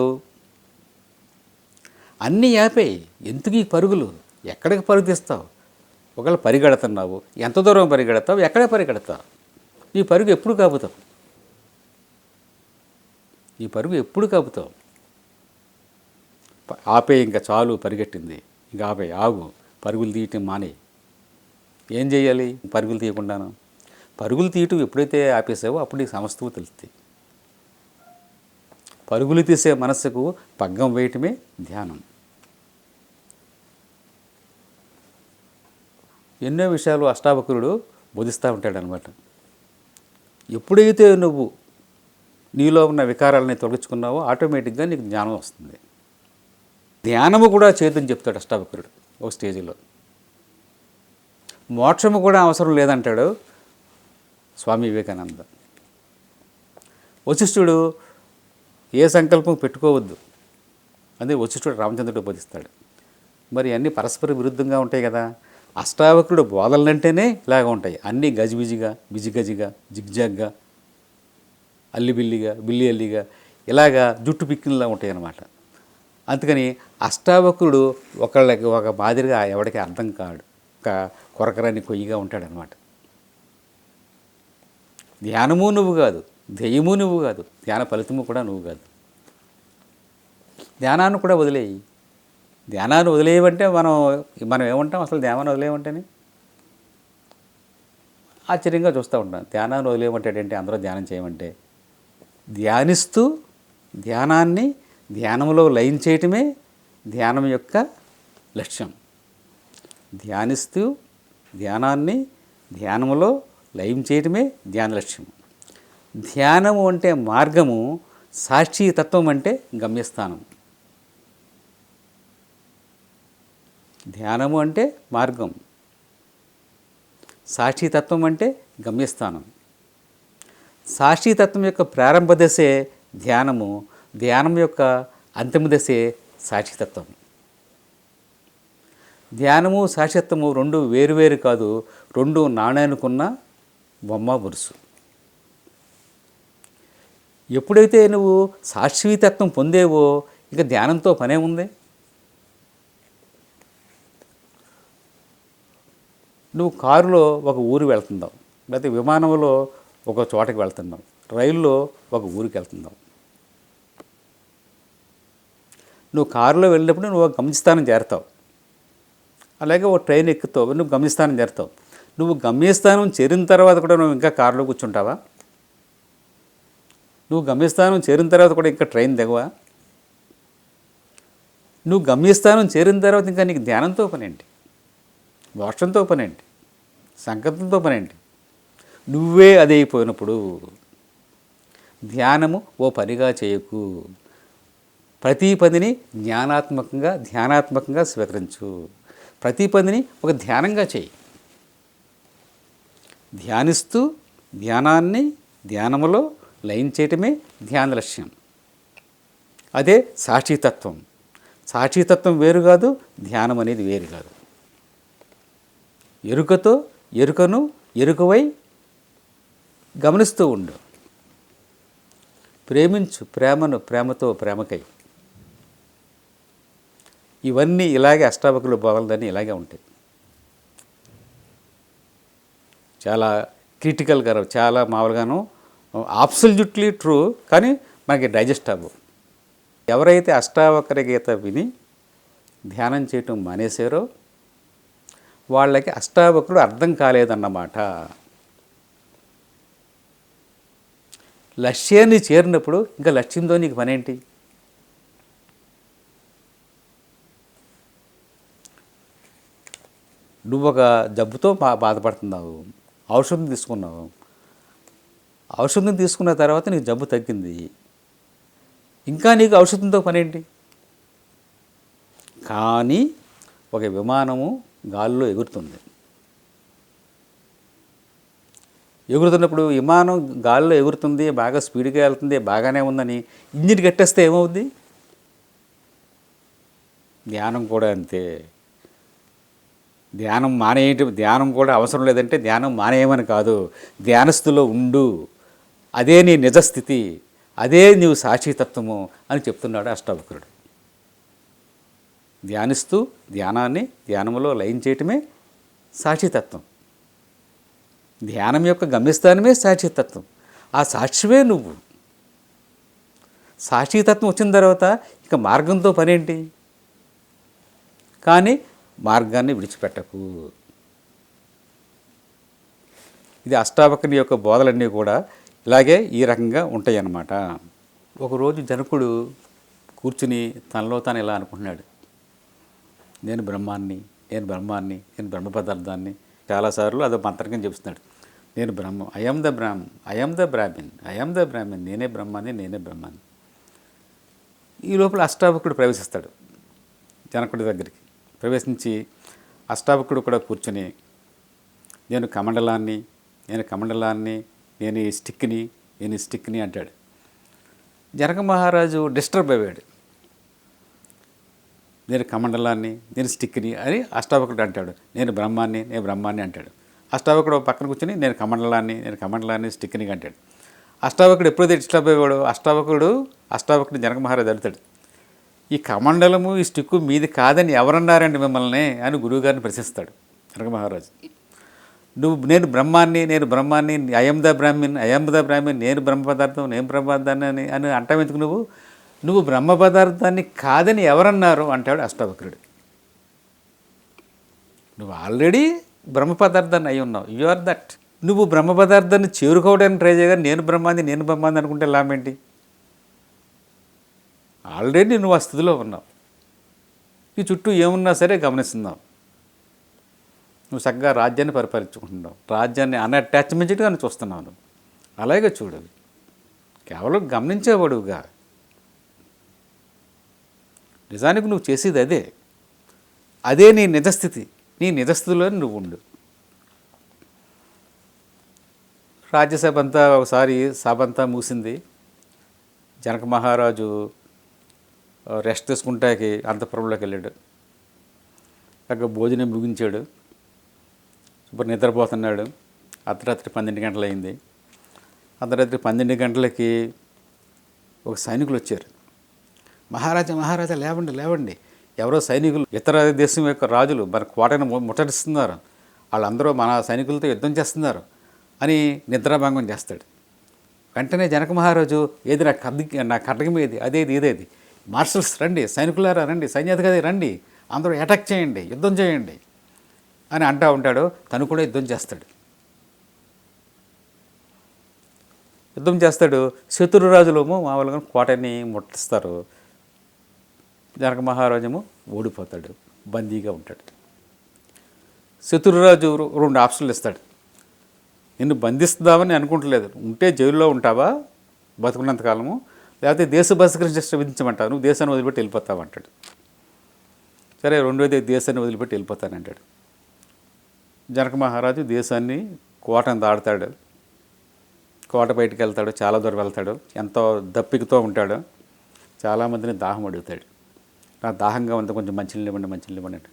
అన్నీ ఆపేయి, ఎందుకు ఈ పరుగులు, ఎక్కడికి పరుగు తీస్తావు? ఒకవేళ పరిగెడుతున్నావు, ఎంత దూరం పరిగెడతావు, ఎక్కడ పరిగెడతావు? ఈ పరుగు ఎప్పుడు కాపుతావు? ఈ పరుగు ఎప్పుడు కాపుతావు? ఆపే, ఇంకా చాలు పరిగెట్టింది, ఇంకా ఆపే, ఆగు, పరుగులు తీయటం మానే. ఏం చేయాలి పరుగులు తీయకుండాను? పరుగులు తీయటం ఎప్పుడైతే ఆపేసావో అప్పుడు నీకు సమస్తము తెలుస్తుంది. పరుగులు తీసే మనస్సుకు పగ్గం వేయటమే ధ్యానం. ఎన్నో విషయాలు అష్టావక్రుడు బోధిస్తూ ఉంటాడనమాట. ఎప్పుడైతే నువ్వు నీలో ఉన్న వికారాలని తొలగించుకున్నావో ఆటోమేటిక్గా నీకు జ్ఞానం వస్తుంది. ధ్యానము కూడా చేయదని చెప్తాడు అష్టావక్రుడు ఒక స్టేజ్లో. మోక్షము కూడా అవసరం లేదంటాడు స్వామి వివేకానంద. వశిష్ఠుడు ఏ సంకల్పం పెట్టుకోవద్దు అదే వశిష్ఠుడు రామచంద్రుడు బోధిస్తాడు. మరి అన్నీ పరస్పర విరుద్ధంగా ఉంటాయి కదా. అష్టావక్రుడు బోధనలంటేనే ఇలాగ ఉంటాయి. అన్నీ గజిబిజిగా, బిజిగజిగా, జిగ్జాగ్గా, అల్లిబిల్లిగా, బిల్లి అల్లిగా, ఇలాగా జుట్టు పిక్కినలా ఉంటాయి అన్నమాట. అందుకని అష్టావక్రుడు ఒకళ్ళకి ఒక మాదిరిగా ఎవరికి అర్థం కాడు, ఒక కొరకరాని కొయ్యిగా ఉంటాడనమాట. ధ్యానము నువ్వు కాదు, ధ్యేయము నువ్వు కాదు, ధ్యాన ఫలితము కూడా నువ్వు కాదు. ధ్యానాన్ని కూడా వదిలేయి. ధ్యానాన్ని వదిలేయమంటే మనం ఏమంటాం అసలు? ధ్యానాన్ని వదిలేయమంటేనే ఆశ్చర్యంగా చూస్తూ ఉంటాం. ధ్యానాన్ని వదిలేయమంటాడేంటి, అందరూ ధ్యానం చేయమంటే? ధ్యానిస్తూ ధ్యానాన్ని ధ్యానంలో లయం చేయటమే ధ్యానం యొక్క లక్ష్యం. ధ్యానిస్తూ ధ్యానాన్ని ధ్యానములో లయం చేయటమే ధ్యాన లక్ష్యం. ధ్యానము అంటే మార్గము, సాక్షి తత్వం అంటే గమ్యస్థానం. ధ్యానము అంటే మార్గం, సాక్షితత్వం అంటే గమ్యస్థానం. సాక్షితత్వం యొక్క ప్రారంభ దశే ధ్యానము, ధ్యానం యొక్క అంతిమ దశే సాక్షితత్వం. ధ్యానము సాక్షిత్వము రెండు వేరువేరు కాదు, రెండు నాణ్యానుకున్న బొమ్మ బురుసు. ఎప్పుడైతే నువ్వు సాక్షితత్వం పొందేవో ఇక ధ్యానంతో పనే ఉంది. నువ్వు కారులో ఒక ఊరు వెళ్తున్నావు, లేకపోతే విమానంలో ఒక చోటకి వెళ్తున్నావు, రైల్లో ఒక ఊరికి వెళ్తున్నావు. నువ్వు కారులో వెళ్ళినప్పుడు నువ్వు ఒక గమ్యస్థానం చేరుతావు, అలాగే ఒక ట్రైన్ ఎక్కుతావు, నువ్వు గమ్యస్థానం చేరుతావు. నువ్వు గమ్యస్థానం చేరిన తర్వాత కూడా నువ్వు ఇంకా కారులో కూర్చుంటావా? నువ్వు గమ్యస్థానం చేరిన తర్వాత కూడా ఇంకా ట్రైన్ దిగవా? నువ్వు గమ్యస్థానం చేరిన తర్వాత ఇంకా నీకు ధ్యానంతో పనేంటి, మోక్షంతో పనేంటి, సంకల్పంతో పనేంటి? నువ్వే అది అయిపోయినప్పుడు ధ్యానము ఓ పనిగా చేయకు. ప్రతి పనిని ధ్యానాత్మకంగా స్వీకరించు. ప్రతి పనిని ఒక ధ్యానంగా చేయి. ధ్యానిస్తూ ధ్యానాన్ని ధ్యానములో లయం చేయటమే ధ్యాన లక్ష్యం. అదే సాక్షితత్వం. సాక్షితత్వం వేరు కాదు, ధ్యానం అనేది వేరు కాదు. ఎరుకతో ఎరుకను ఎరుకవై గమనిస్తూ ఉండు. ప్రేమించు ప్రేమను ప్రేమతో ప్రేమకై. ఇవన్నీ ఇలాగే అష్టావకుల బోధనలన్నీ ఇలాగే ఉంటాయి. చాలా క్రిటికల్గా, చాలా మామూలుగాను అబ్సల్యూట్లీ ట్రూ, కానీ మనకి డైజెస్ట్ అవ్వవు. ఎవరైతే అష్టావకర గీత విని ధ్యానం చేయటం మానేశారో వాళ్ళకి అష్టావకుడు అర్థం కాలేదన్నమాట. లక్ష్యాన్ని చేరినప్పుడు ఇంకా లక్ష్యంతో నీకు పనేంటి? నువ్వు ఒక జబ్బుతో బాధపడుతున్నావు, ఔషధం తీసుకున్నావు. ఔషధం తీసుకున్న తర్వాత నీకు జబ్బు తగ్గింది, ఇంకా నీకు ఔషధంతో పనేంటి? కానీ ఒక విమానము గాల్లో ఎగురుతుంది. ఎగురుతున్నప్పుడు విమానం గాల్లో ఎగురుతుంది, బాగా స్పీడ్గా వెళ్తుంది, బాగానే ఉందని ఇంజిన్ కట్టేస్తే ఏమవుద్ది? ధ్యానం కూడా అంతే. ధ్యానం కూడా అవసరం లేదంటే ధ్యానం మానేయమని కాదు, ధ్యానస్థితిలో ఉండు. అదే నీ నిజస్థితి, అదే నీవు సాక్షితత్వము అని చెప్తున్నాడు అష్టావక్రుడు. ధ్యానిస్తూ ధ్యానాన్ని ధ్యానములో లయం చేయటమే సాక్షితత్వం. ధ్యానం యొక్క గమ్యస్థానమే సాక్షితత్వం. ఆ సాక్షివే నువ్వు. సాక్షితత్వం వచ్చిన తర్వాత ఇక మార్గంతో పనేంటి? కానీ మార్గాన్ని విడిచిపెట్టకు. ఇది అష్టావక్రుని యొక్క బోధలన్నీ కూడా ఇలాగే ఈ రకంగా ఉంటాయి అన్నమాట. ఒకరోజు జనకుడు కూర్చుని తనలో తాను ఇలా అనుకుంటున్నాడు, నేను బ్రహ్మాన్ని, నేను బ్రహ్మ పదార్థాన్ని. చాలాసార్లు అదో మంత్రంగా చెప్తున్నాడు, నేను బ్రహ్మ, ఐఎమ్ ద బ్రాహ్మిన్, నేనే బ్రహ్మాన్ని. ఈ లోపల అష్టావక్రుడు ప్రవేశిస్తాడు జనకుడి దగ్గరికి. ప్రవేశించి అష్టావక్రుడు కూడా కూర్చొని నేను కమండలాన్ని, నేను ఈ స్టిక్ని అంటాడు. జనక మహారాజు డిస్టర్బ్ అయ్యాడు. నేను కమండలాన్ని, నేను స్టిక్ని అని అష్టావక్రుడు అంటాడు. నేను బ్రహ్మాన్ని అంటాడు. అష్టావక్రుడు పక్కన కూర్చొని నేను కమండలాన్ని స్టిక్ని అంటాడు. అష్టావక్రుడు ఎప్పుడైతే డిస్టర్బ్ అయ్యాడో అష్టావక్రుడు జనక మహారాజు అడుగుతాడు, ఈ కమండలము ఈ స్టిక్కు మీది కాదని ఎవరన్నారండి మిమ్మల్ని అని గురువుగారిని ప్రశ్నిస్తాడు జనక మహారాజు. నేను బ్రహ్మాన్ని, ఐఎమ్ ద బ్రాహ్మిన్, నేను బ్రహ్మ పదార్థాన్ని అని అంటావు ఎందుకు? నువ్వు బ్రహ్మ పదార్థాన్ని కాదని ఎవరన్నారు అంటాడు అష్టావక్రుడు. నువ్వు ఆల్రెడీ బ్రహ్మ పదార్థాన్ని అయి ఉన్నావు, యు ఆర్ దట్. నువ్వు బ్రహ్మ పదార్థాన్ని చేరుకోవడానికి ట్రై చేయగా నేను బ్రహ్మాన్ని అనుకుంటే లాభం ఏంటి? ఆల్రెడీ నువ్వు ఆ స్థితిలో ఉన్నావు. ఈ చుట్టూ ఏమున్నా సరే గమనిస్తున్నావు. నువ్వు చక్కగా రాజ్యాన్ని పరిపాలించుకుంటున్నావు, రాజ్యాన్ని అన్అటాచ్మెంట్గా చూస్తున్నావు. నువ్వు అలాగే చూడు, కేవలం గమనించేవాడుగా. నిజానికి నువ్వు చేసేది అదే, అదే నీ నిజస్థితి. నీ నిజస్థితిలో నువ్వు ఉండు. రాజ్యసభ అంతా ఒకసారి సభ అంతా మూసింది. జనక మహారాజు రెస్ట్ తీసుకుంటాకి అంతఃపురంలోకి వెళ్ళాడు. చక్కగా భోజనం ముగించాడు, ఇప్పుడు నిద్రపోతున్నాడు. అర్ధరాత్రి 12 గంటలు అయింది. అర్ధరాత్రి 12 గంటలకి ఒక సైనికులు వచ్చారు. మహారాజా మహారాజా లేవండి లేవండి. ఎవరో సైనికులు, ఇతర దేశం యొక్క రాజులు మన కోటను ముట్టడిస్తున్నారు, వాళ్ళందరూ మన సైనికులతో యుద్ధం చేస్తున్నారు అని నిద్రాభంగం చేస్తాడు. వెంటనే జనక మహారాజు, ఏది నా ఖడ్గం ఏది, అదేది ఇదేది, మార్షల్స్ రండి, సైనికులారా రండి, సైన్యాధికారి రండి, అందరూ అటాక్ చేయండి, యుద్ధం చేయండి అని అంటూ ఉంటాడు. తను కూడా యుద్ధం చేస్తాడు. శత్రురాజులేమో మామూలుగా కోటని ముట్టిస్తారు. జనక మహారాజేమో ఓడిపోతాడు, బందీగా ఉంటాడు. శత్రురాజు 2 ఆప్షన్లు ఇస్తాడు. నిన్ను బంధిస్తుందామని అనుకుంటలేదు, ఉంటే జైల్లో ఉంటావా బతుకున్నంతకాలము, లేకపోతే దేశ బహిష్కరణ శిక్ష విధించమంటావు, నువ్వు దేశాన్ని వదిలిపెట్టి వెళ్ళిపోతావు అంటాడు. సరే, రెండోది దేశాన్ని వదిలిపెట్టి వెళ్ళిపోతానంటాడు. జనక మహారాజు దేశాన్ని కోటను దాడతాడు. కోట బయటికి వెళ్తాడు, చాలా దూరం వెళ్తాడు, ఎంతో దప్పికతో ఉంటాడు. చాలామందిని దాహం అడుగుతాడు. నా దాహంగా ఉంది, కొంచెం మంచినీళ్ళు ఇవ్వండి అంటే,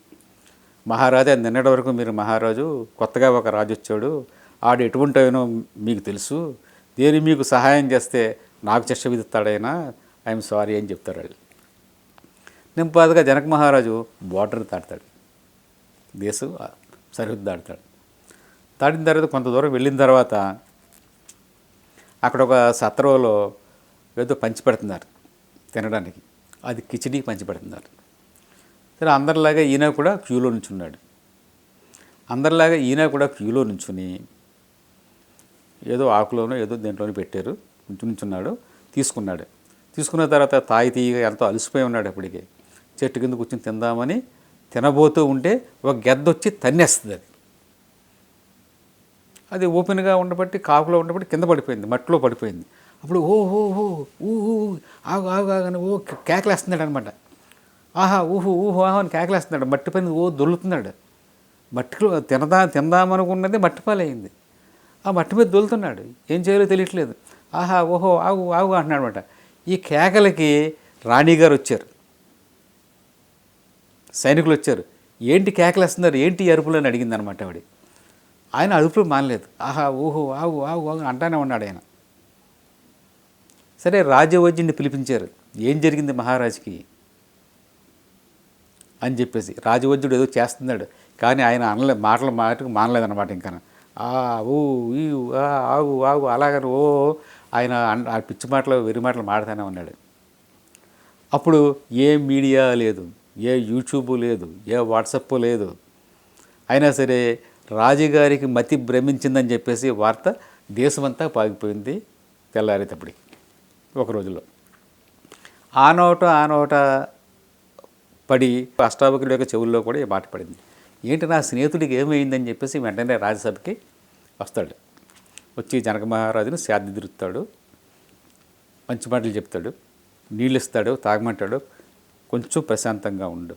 మహారాజా నిన్నటి వరకు మీరు మహారాజు, కొత్తగా ఒక రాజు వచ్చాడు, ఆడు ఎటువంటి అయినో మీకు తెలుసు, దేని మీకు సహాయం చేస్తే నాకు శిక్ష విధిస్తాడైనా, ఐఎమ్ సారీ అని చెప్తారు వాళ్ళు. నింపాదుగా జనక మహారాజు బోర్డర్ దాటుతాడు, దేశం సరిహద్దు దాటుతాడు. దాటిన తర్వాత కొంత దూరం వెళ్ళిన తర్వాత అక్కడ ఒక సత్రంలో ఏదో పంచిపెడుతున్నారు తినడానికి, అది కిచిడి పంచిపెడుతున్నారు. సరే, అందరిలాగా ఈయన కూడా క్యూలో నుంచున్నాడు. క్యూలో నుంచుని ఏదో ఆకులోనో ఏదో దేంట్లోనూ పెట్టారు, నుంచున్నాడు. తీసుకున్న తర్వాత తీయగా ఎంతో అలసిపోయి ఉన్నాడు. అప్పటికే చెట్టు కింద కూర్చొని తిందామని తినబోతూ ఉంటే ఒక గెద్ద వచ్చి తన్నేస్తుంది. అది ఓపెన్గా ఉండబట్టి, కాకులో ఉండబట్టి కింద పడిపోయింది, మట్టిలో పడిపోయింది. అప్పుడు ఓహో ఊహు ఆగు ఆగు ఆగని కేకలేస్తున్నాడు అనమాట. ఆహా ఊహు ఆహా అని కేకలేస్తున్నాడు. మట్టి పైన దొల్లుతున్నాడు. మట్టిలో తిందామనుకున్నది మట్టిపాలైంది. ఆ మట్టి మీద దొలుతున్నాడు, ఏం చేయాలో తెలియట్లేదు. ఆహా ఓహో ఆగు ఆగు అంటున్నాడు అనమాట. ఈ కేకలకి రాణిగారు వచ్చారు, సైనికులు వచ్చారు. ఏంటి కేకలేస్తున్నారు, ఏంటి అరుపులు అని అడిగింది అనమాట ఆవిడ. ఆయన అరుపులు మానలేదు. ఆహా ఓహో ఆగు ఆగు ఆగు అంటానే ఉన్నాడు ఆయన. సరే, రాజవైద్యుడిని పిలిపించారు. ఏం జరిగింది మహారాజుకి అని చెప్పేసి. రాజవైద్యుడు ఏదో చేస్తున్నాడు, కానీ ఆయన మాటకు మానలేదన్నమాట. ఇంకా ఊ ఈ ఆగు ఆగు అలాగని ఆయన ఆ పిచ్చి మాటలు వెర్రి మాటలు మాడుతూనే ఉన్నాడు. అప్పుడు ఏ మీడియా లేదు, ఏ యూట్యూబ్ లేదు, ఏ వాట్సప్ లేదు. అయినా సరే రాజుగారికి మతి భ్రమించిందని చెప్పేసి వార్త దేశమంతా పాగిపోయింది తెల్లారేటప్పటికి, ఒక రోజులో. ఆ నోట పడి అష్టావక్రుడి యొక్క చెవుల్లో కూడా ఈ మాట పడింది. ఏంటి నా స్నేహితుడికి ఏమైందని చెప్పేసి వెంటనే రాజ్యసభకి వస్తాడు. వచ్చి జనక మహారాజును శాంతి తిరుగుతాడు, మంచి మాటలు చెప్తాడు, నీళ్ళు ఇస్తాడు, తాగమంటాడు. కొంచెం ప్రశాంతంగా ఉండు,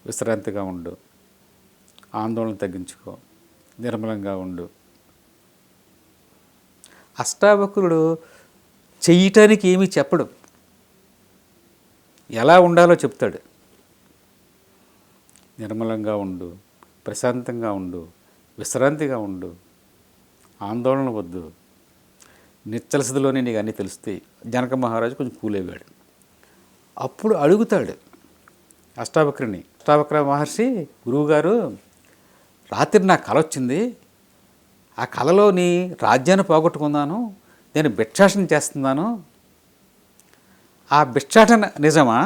విశ్రాంతిగా ఉండు, ఆందోళన తగ్గించుకో, నిర్మలంగా ఉండు. అష్టావక్రుడు చెయ్యటానికి ఏమీ చెప్పడు, ఎలా ఉండాలో చెప్తాడు. నిర్మలంగా ఉండు, ప్రశాంతంగా ఉండు, విశ్రాంతిగా ఉండు, ఆందోళన వద్దు, నిశ్చల స్థితిలోనే నీకు అన్నీ తెలుస్తాయి. జనక మహారాజు కొంచెం కూలయ్యాడు. అప్పుడు అడుగుతాడు అష్టావక్రుని, అష్టావక్ర మహర్షి, గురువుగారు, రాత్రి నాకు కల వచ్చింది, ఆ కలలో నీ రాజ్యాన్ని పోగొట్టుకున్నాను, నేను భిక్షాటన చేస్తున్నాను, ఆ భిక్షాటన నిజమా,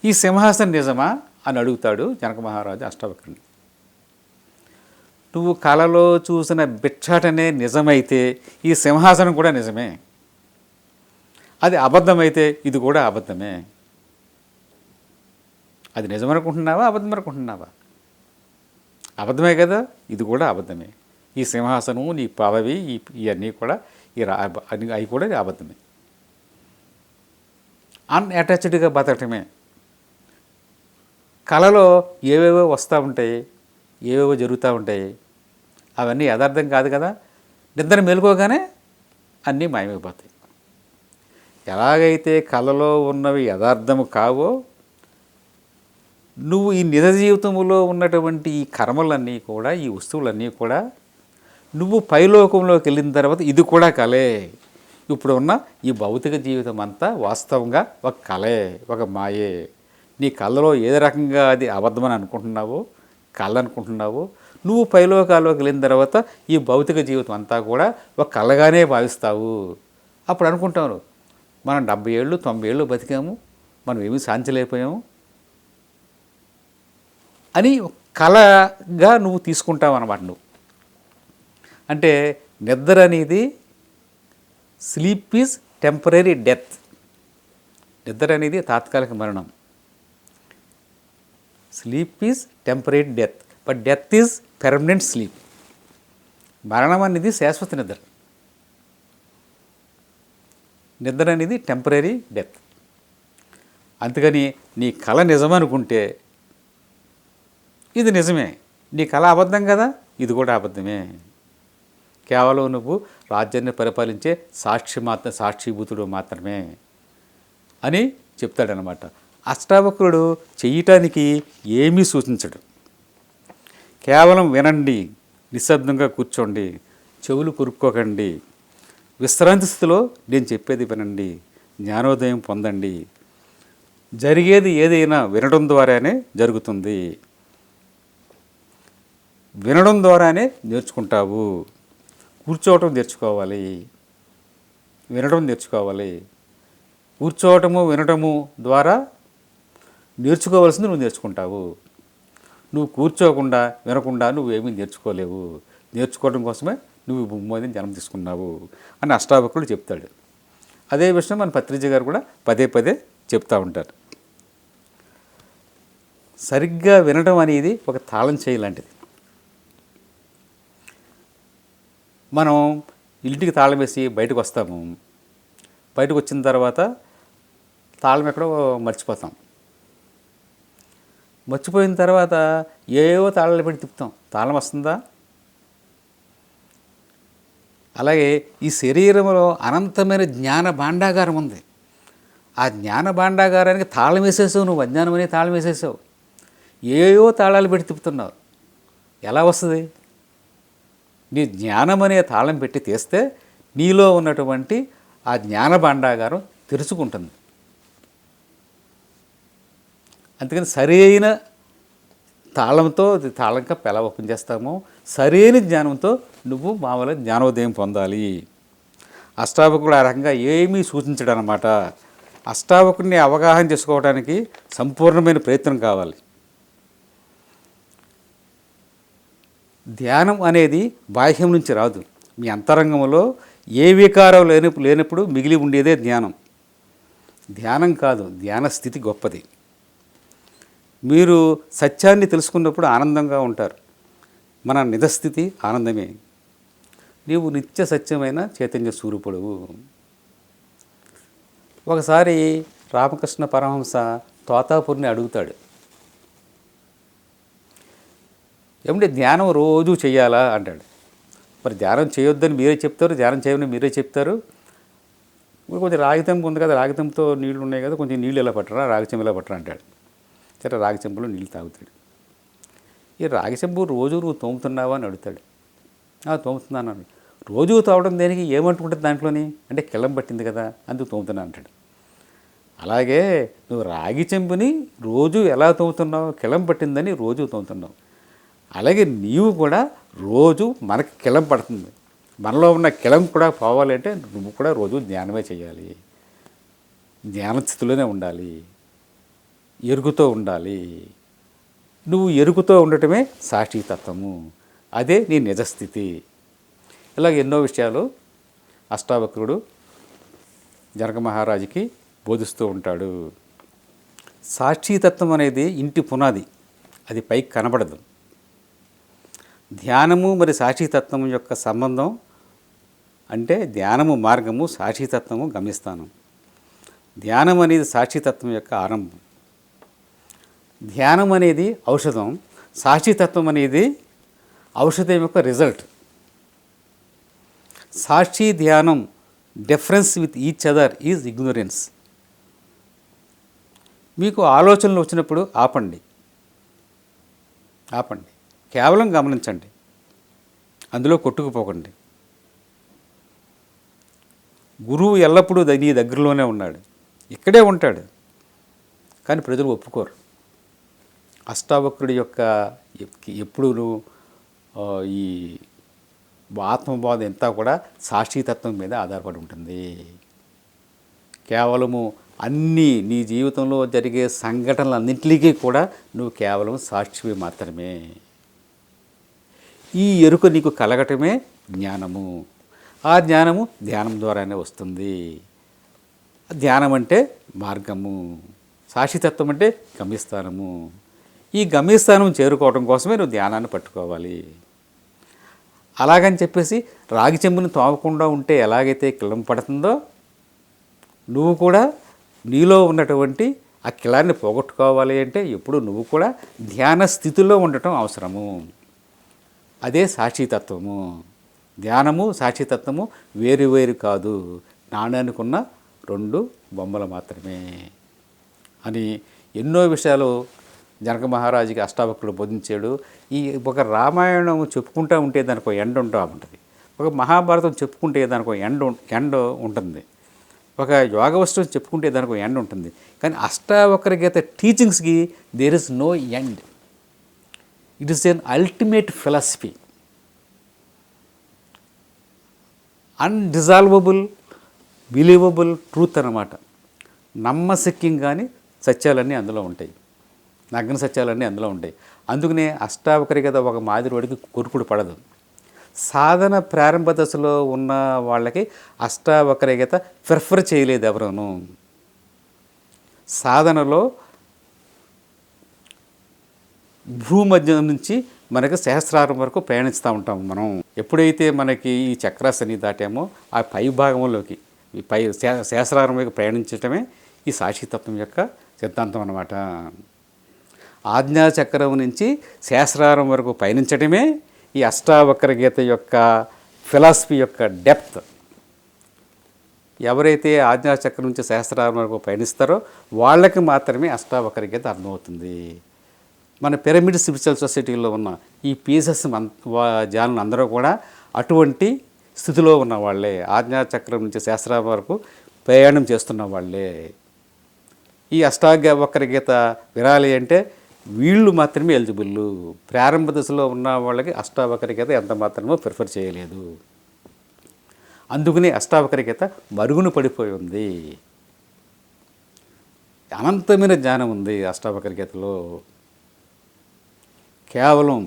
ఈ సింహాసనం నిజమా అని అడుగుతాడు జనక మహారాజు అష్టావక్రుని. నువ్వు కలలో చూసిన భిక్షాటనే నిజమైతే ఈ సింహాసనం కూడా నిజమే, అది అబద్ధమైతే ఇది కూడా అబద్ధమే అది నిజమనుకుంటున్నావా, అబద్ధం అనుకుంటున్నావా? అబద్ధమే కదా, ఇది కూడా అబద్ధమే. ఈ సింహాసనం, నీ పదవి, ఇవన్నీ కూడా అవి కూడా అబద్ధమే. అన్అటాచ్డ్గా బతకటమే. కళలో ఏవేవో వస్తూ ఉంటాయి, ఏవేవో జరుగుతూ ఉంటాయి, అవన్నీ యథార్థం కాదు కదా. నిద్ర మేలుకోగానే అన్నీ మాయమైపోతాయి. ఎలాగైతే కళలో ఉన్నవి యథార్థము కావో, నువ్వు ఈ నిజ జీవితంలో ఉన్నటువంటి ఈ కర్మలన్నీ కూడా, ఈ వస్తువులన్నీ కూడా నువ్వు పైలోకంలోకి వెళ్ళిన తర్వాత ఇది కూడా కలే. ఇప్పుడు ఉన్న ఈ భౌతిక జీవితం అంతా వాస్తవంగా ఒక కళే, ఒక మాయే. నీ కళ్ళలో ఏది రకంగా అది అబద్ధమని అనుకుంటున్నావో, కళ అనుకుంటున్నావో, నువ్వు పైలోకాల్లోకి వెళ్ళిన తర్వాత ఈ భౌతిక జీవితం అంతా కూడా ఒక కళగానే భావిస్తావు. అప్పుడు అనుకుంటాను, మనం 70 ఏళ్ళు 90 ఏళ్ళు బతికాము, మనం ఏమీ సాధించలేకపోయాము అని కళగా నువ్వు తీసుకుంటావు అన్నమాట. నువ్వు అంటే నిద్ర అనేది స్లీప్ ఈజ్ టెంపరీ డెత్. నిద్ర అనేది తాత్కాలిక మరణం. Sleep is temporary death, but death is permanent sleep. మరణం అనేది శాశ్వత నిద్ర. నిద్ర అనేది టెంపరీ డెత్. అందుకని నీ కళ నిజమనుకుంటే ఇది నిజమే, నీ కళ అబద్ధం కదా, ఇది కూడా అబద్ధమే. కేవలం నువ్వు రాజ్యాన్ని పరిపాలించే సాక్షిభూతుడు మాత్రమే అని చెప్తాడనమాట. అష్టావక్రుడు చేయటానికి ఏమీ సూచించడు. కేవలం వినండి, నిశ్శబ్దంగా కూర్చోండి, చెవులు కొరుక్కోకండి, విశ్రాంతి స్థితిలో నేను చెప్పేది వినండి, జ్ఞానోదయం పొందండి. జరిగేది ఏదైనా వినడం ద్వారానే జరుగుతుంది. వినడం ద్వారానే నేర్చుకుంటావు. కూర్చోవటం నేర్చుకోవాలి, వినడం నేర్చుకోవాలి. కూర్చోవటము వినటము ద్వారా నేర్చుకోవాల్సింది నువ్వు నేర్చుకుంటావు. నువ్వు కూర్చోకుండా వినకుండా నువ్వేమీ నేర్చుకోలేవు. నేర్చుకోవడం కోసమే నువ్వు భూమి మీద జన్మ తీసుకున్నావు అని అష్టావక్రుడు చెప్తాడు. అదే విషయం మన పత్రిజీ గారు కూడా పదే పదే చెప్తూ ఉంటారు. సరిగ్గా వినడం అనేది ఒక తాళం చేయి లాంటిది. మనం ఇంటికి తాళం వేసి బయటకు వస్తాము. బయటకు వచ్చిన తర్వాత తాళం ఎక్కడో మర్చిపోతాం. మర్చిపోయిన తర్వాత ఏవో తాళాలు పెట్టి తిప్పుతాం, తాళం వస్తుందా? అలాగే ఈ శరీరంలో అనంతమైన జ్ఞాన భాండాగారం ఉంది. ఆ జ్ఞాన భాండాగారానికి తాళం వేసేసావు, నువ్వు అజ్ఞానం అనే తాళం వేసేసావు. ఏవో తాళాలు పెట్టి తిప్పుతున్నావు. ఎలా వస్తుంది? నీ జ్ఞానం అనే తాళం పెట్టి తీస్తే నీలో ఉన్నటువంటి ఆ జ్ఞాన భాండాగారం తెరుచుకుంటుంది. అందుకని సరైన తాళంతో తాళంగా ఎలా ఓపెన్ చేస్తామో సరైన జ్ఞానంతో నువ్వు మామూలుగా జ్ఞానోదయం పొందాలి. అష్టావకుడు ఆ రకంగా ఏమీ సూచించడం అన్నమాట. అష్టావకుడిని అవగాహన చేసుకోవడానికి సంపూర్ణమైన ప్రయత్నం కావాలి. ధ్యానం అనేది బాహ్యం నుంచి రాదు. మీ అంతరంగంలో ఏ వికారం లేనప్పుడు మిగిలి ఉండేదే ధ్యానం. ధ్యానం కాదు, ధ్యాన స్థితి గొప్పది. మీరు సత్యాన్ని తెలుసుకున్నప్పుడు ఆనందంగా ఉంటారు. మన నిజస్థితి ఆనందమే. నీవు నిత్య సత్యమైన చైతన్య స్వరూపుడవు. ఒకసారి రామకృష్ణ పరమహంస తోతాపురిని అడుగుతాడు, ఏమంటే ధ్యానం రోజు చేయాలా అంటాడు. మరి ధ్యానం చేయొద్దని మీరే చెప్తారు, ధ్యానం చేయమని మీరే చెప్తారు. కొంచెం రాగితంపు ఉంది కదా, రాగితంపుతో నీళ్ళు ఉన్నాయి కదా, కొంచెం నీళ్ళు ఎలా పట్టరా, రాగిచెంబు ఎలా పట్టరా అంటాడు. సరే రాగిచెంపులో నీళ్ళు తాగుతాడు. ఈ రాగిచెంబు రోజు నువ్వు తోముతున్నావా అని అడుగుతాడు. తోముతున్నాను అని. రోజు తోమడం దేనికి, ఏమంటుకుంటుంది దాంట్లోని అంటే కిళ్ళం పట్టింది కదా అందుకు తోముతున్నా అంటాడు. అలాగే నువ్వు రాగి చెంబుని రోజు ఎలా తోముతున్నావు, కిళ్ళం పట్టిందని రోజు తోముతున్నావు. అలాగే నీవు కూడా రోజు మనకి కిలం పడుతుంది. మనలో ఉన్న కిలం కూడా పోవాలంటే నువ్వు కూడా రోజు ధ్యానమే చేయాలి. ధ్యాన స్థితిలోనే ఉండాలి, ఎరుగుతో ఉండాలి. నువ్వు ఎరుగుతో ఉండటమే సాక్షితత్వము, అదే నీ నిజస్థితి. ఇలాగ ఎన్నో విషయాలు అష్టావక్రుడు జనక మహారాజుకి బోధిస్తూ ఉంటాడు. సాక్షితత్వం అనేది ఇంటి పునాది, అది పైకి కనబడదు. ధ్యానము మరి సాక్షితత్వం యొక్క సంబంధం అంటే ధ్యానము మార్గము, సాక్షితత్వము గమ్యస్థానం. ధ్యానం అనేది సాక్షితత్వం యొక్క ఆరంభం. ధ్యానం అనేది ఔషధం, సాక్షితత్వం అనేది ఔషధం యొక్క రిజల్ట్. సాక్షి ధ్యానం difference with each other is ignorance. మీకు ఆలోచనలు వచ్చినప్పుడు ఆపండి, కేవలం గమనించండి, అందులో కొట్టుకుపోకండి. గురువు ఎల్లప్పుడూ నీ దగ్గరలోనే ఉన్నాడు, ఇక్కడే ఉంటాడు, కానీ ప్రజలు ఒప్పుకోరు. అష్టావక్రుడి యొక్క ఎప్పుడు ఈ ఆత్మబోధ అంతా కూడా సాక్షితత్వం మీద ఆధారపడి ఉంటుంది. కేవలము అన్నీ నీ జీవితంలో జరిగే సంఘటనలన్నింటికీ కూడా నువ్వు కేవలం సాక్షివి మాత్రమే. ఈ ఎరుక నీకు కలగటమే జ్ఞానము. ఆ జ్ఞానము ధ్యానం ద్వారానే వస్తుంది. ధ్యానం అంటే మార్గము, సాక్షితత్వం అంటే గమ్యస్థానము. ఈ గమ్యస్థానం చేరుకోవడం కోసమే నువ్వు ధ్యానాన్ని పట్టుకోవాలి. అలాగని చెప్పేసి రాగి చెంబుని తోమకుండా ఉంటే ఎలాగైతే కిలం పడుతుందో, నువ్వు కూడా నీలో ఉన్నటువంటి ఆ కిలాన్ని పోగొట్టుకోవాలి అంటే ఎప్పుడు నువ్వు కూడా ధ్యాన స్థితిలో ఉండటం అవసరము. అదే సాక్షితత్వము. ధ్యానము సాక్షితత్వము వేరు వేరు కాదు, నాణ్యానికి ఉన్న రెండు బొమ్మలు మాత్రమే అని ఎన్నో విషయాలు జనక మహారాజుకి అష్టావక్రుడు బోధించాడు. ఈ ఒక రామాయణం చెప్పుకుంటూ ఉంటే దానికి ఒక ఎండ ఉంటుంది, ఒక మహాభారతం చెప్పుకుంటే దానికి ఒక ఎండ ఉంటుంది, ఒక యోగ వస్తువు చెప్పుకుంటే దానికి ఒక ఎండ్ ఉంటుంది. కానీ అష్టావక్ర గీత టీచింగ్స్కి there is no end. It is an ultimate philosophy, undissolvable believable truth అన్నమాట. నమ్మశక్యం కానీ సత్యాలన్నీ అందులో ఉంటాయి, నగ్న సత్యాలన్నీ అందులో ఉంటాయి. అందుకనే అష్టావక్ర గీత ఒక మాదిరి వాడికి కొరుకుడు పడదు. సాధన ప్రారంభ దశలో ఉన్న వాళ్ళకి అష్టావక్ర గీత ప్రిఫర్ చేయలేదు ఎవరూను. సాధనలో భూమధ్యం నుంచి మనకి సహస్రారం వరకు ప్రయాణిస్తూ ఉంటాం మనం. ఎప్పుడైతే మనకి ఈ చక్రాసని దాటామో ఆ పై భాగంలోకి ఈ పై సహస్రారం వైపు ప్రయాణించటమే ఈ సాక్షితత్వం యొక్క సిద్ధాంతం అన్నమాట. ఆజ్ఞాచక్రం నుంచి సహస్రారం వరకు పయనించడమే ఈ అష్టావక్ర గీత యొక్క ఫిలాసఫీ యొక్క డెప్త్. ఎవరైతే ఆజ్ఞాచక్రం నుంచి సహస్రారం వరకు పయనిస్తారో వాళ్ళకి మాత్రమే అష్టావక్ర గీత అర్థమవుతుంది. మన పిరమిడ్ స్పిరిచువల్ సొసైటీలో ఉన్న ఈ పీసెస్ జానులు అందరూ కూడా అటువంటి స్థితిలో ఉన్న వాళ్ళే, ఆజ్ఞాచక్రం నుంచి సహస్రారం వరకు ప్రయాణం చేస్తున్న వాళ్ళే. ఈ అష్టావక్ర గీత వినాలి అంటే వీళ్ళు మాత్రమే ఎలిజిబుల్. ప్రారంభ దశలో ఉన్న వాళ్ళకి అష్టావక్ర గీత ఎంత మాత్రమో ప్రిఫర్ చేయలేదు. అందుకని అష్టావక్ర గీత మరుగున పడిపోయి ఉంది. అనంతమైన జ్ఞానం ఉంది అష్టావక్ర గీతలో. కేవలం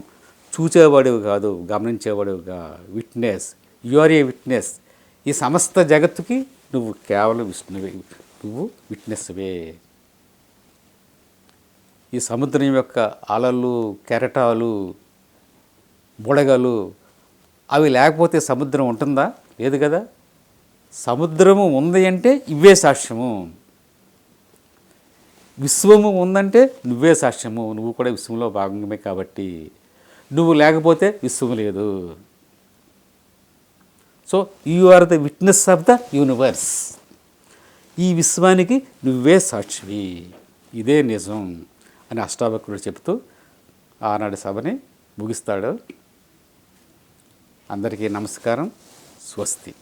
చూచేవాడివి కాదు, గమనించేవాడివిగా, witness. You are a witness. ఈ సమస్త జగత్తుకి నువ్వు కేవలం విష్ణువే, నువ్వు విట్నెస్వే. ఈ సముద్రం యొక్క అలలు, కెరటాలు, బుడగలు అవి లేకపోతే సముద్రం ఉంటుందా? లేదు కదా. సముద్రము ఉంది అంటే ఇవే సాక్ష్యము. విశ్వము ఉందంటే నువ్వే సాక్ష్యము. నువ్వు కూడా విశ్వంలో భాగమే కాబట్టి. నువ్వు లేకపోతే విశ్వం లేదు. So you are the witness of the universe. ఈ విశ్వానికి నువ్వే సాక్షివి, ఇదే నిజం అని అష్టావక్రుడు చెబుతూ ఆనాటి సభని ముగిస్తాడు. అందరికీ నమస్కారం. స్వస్తి.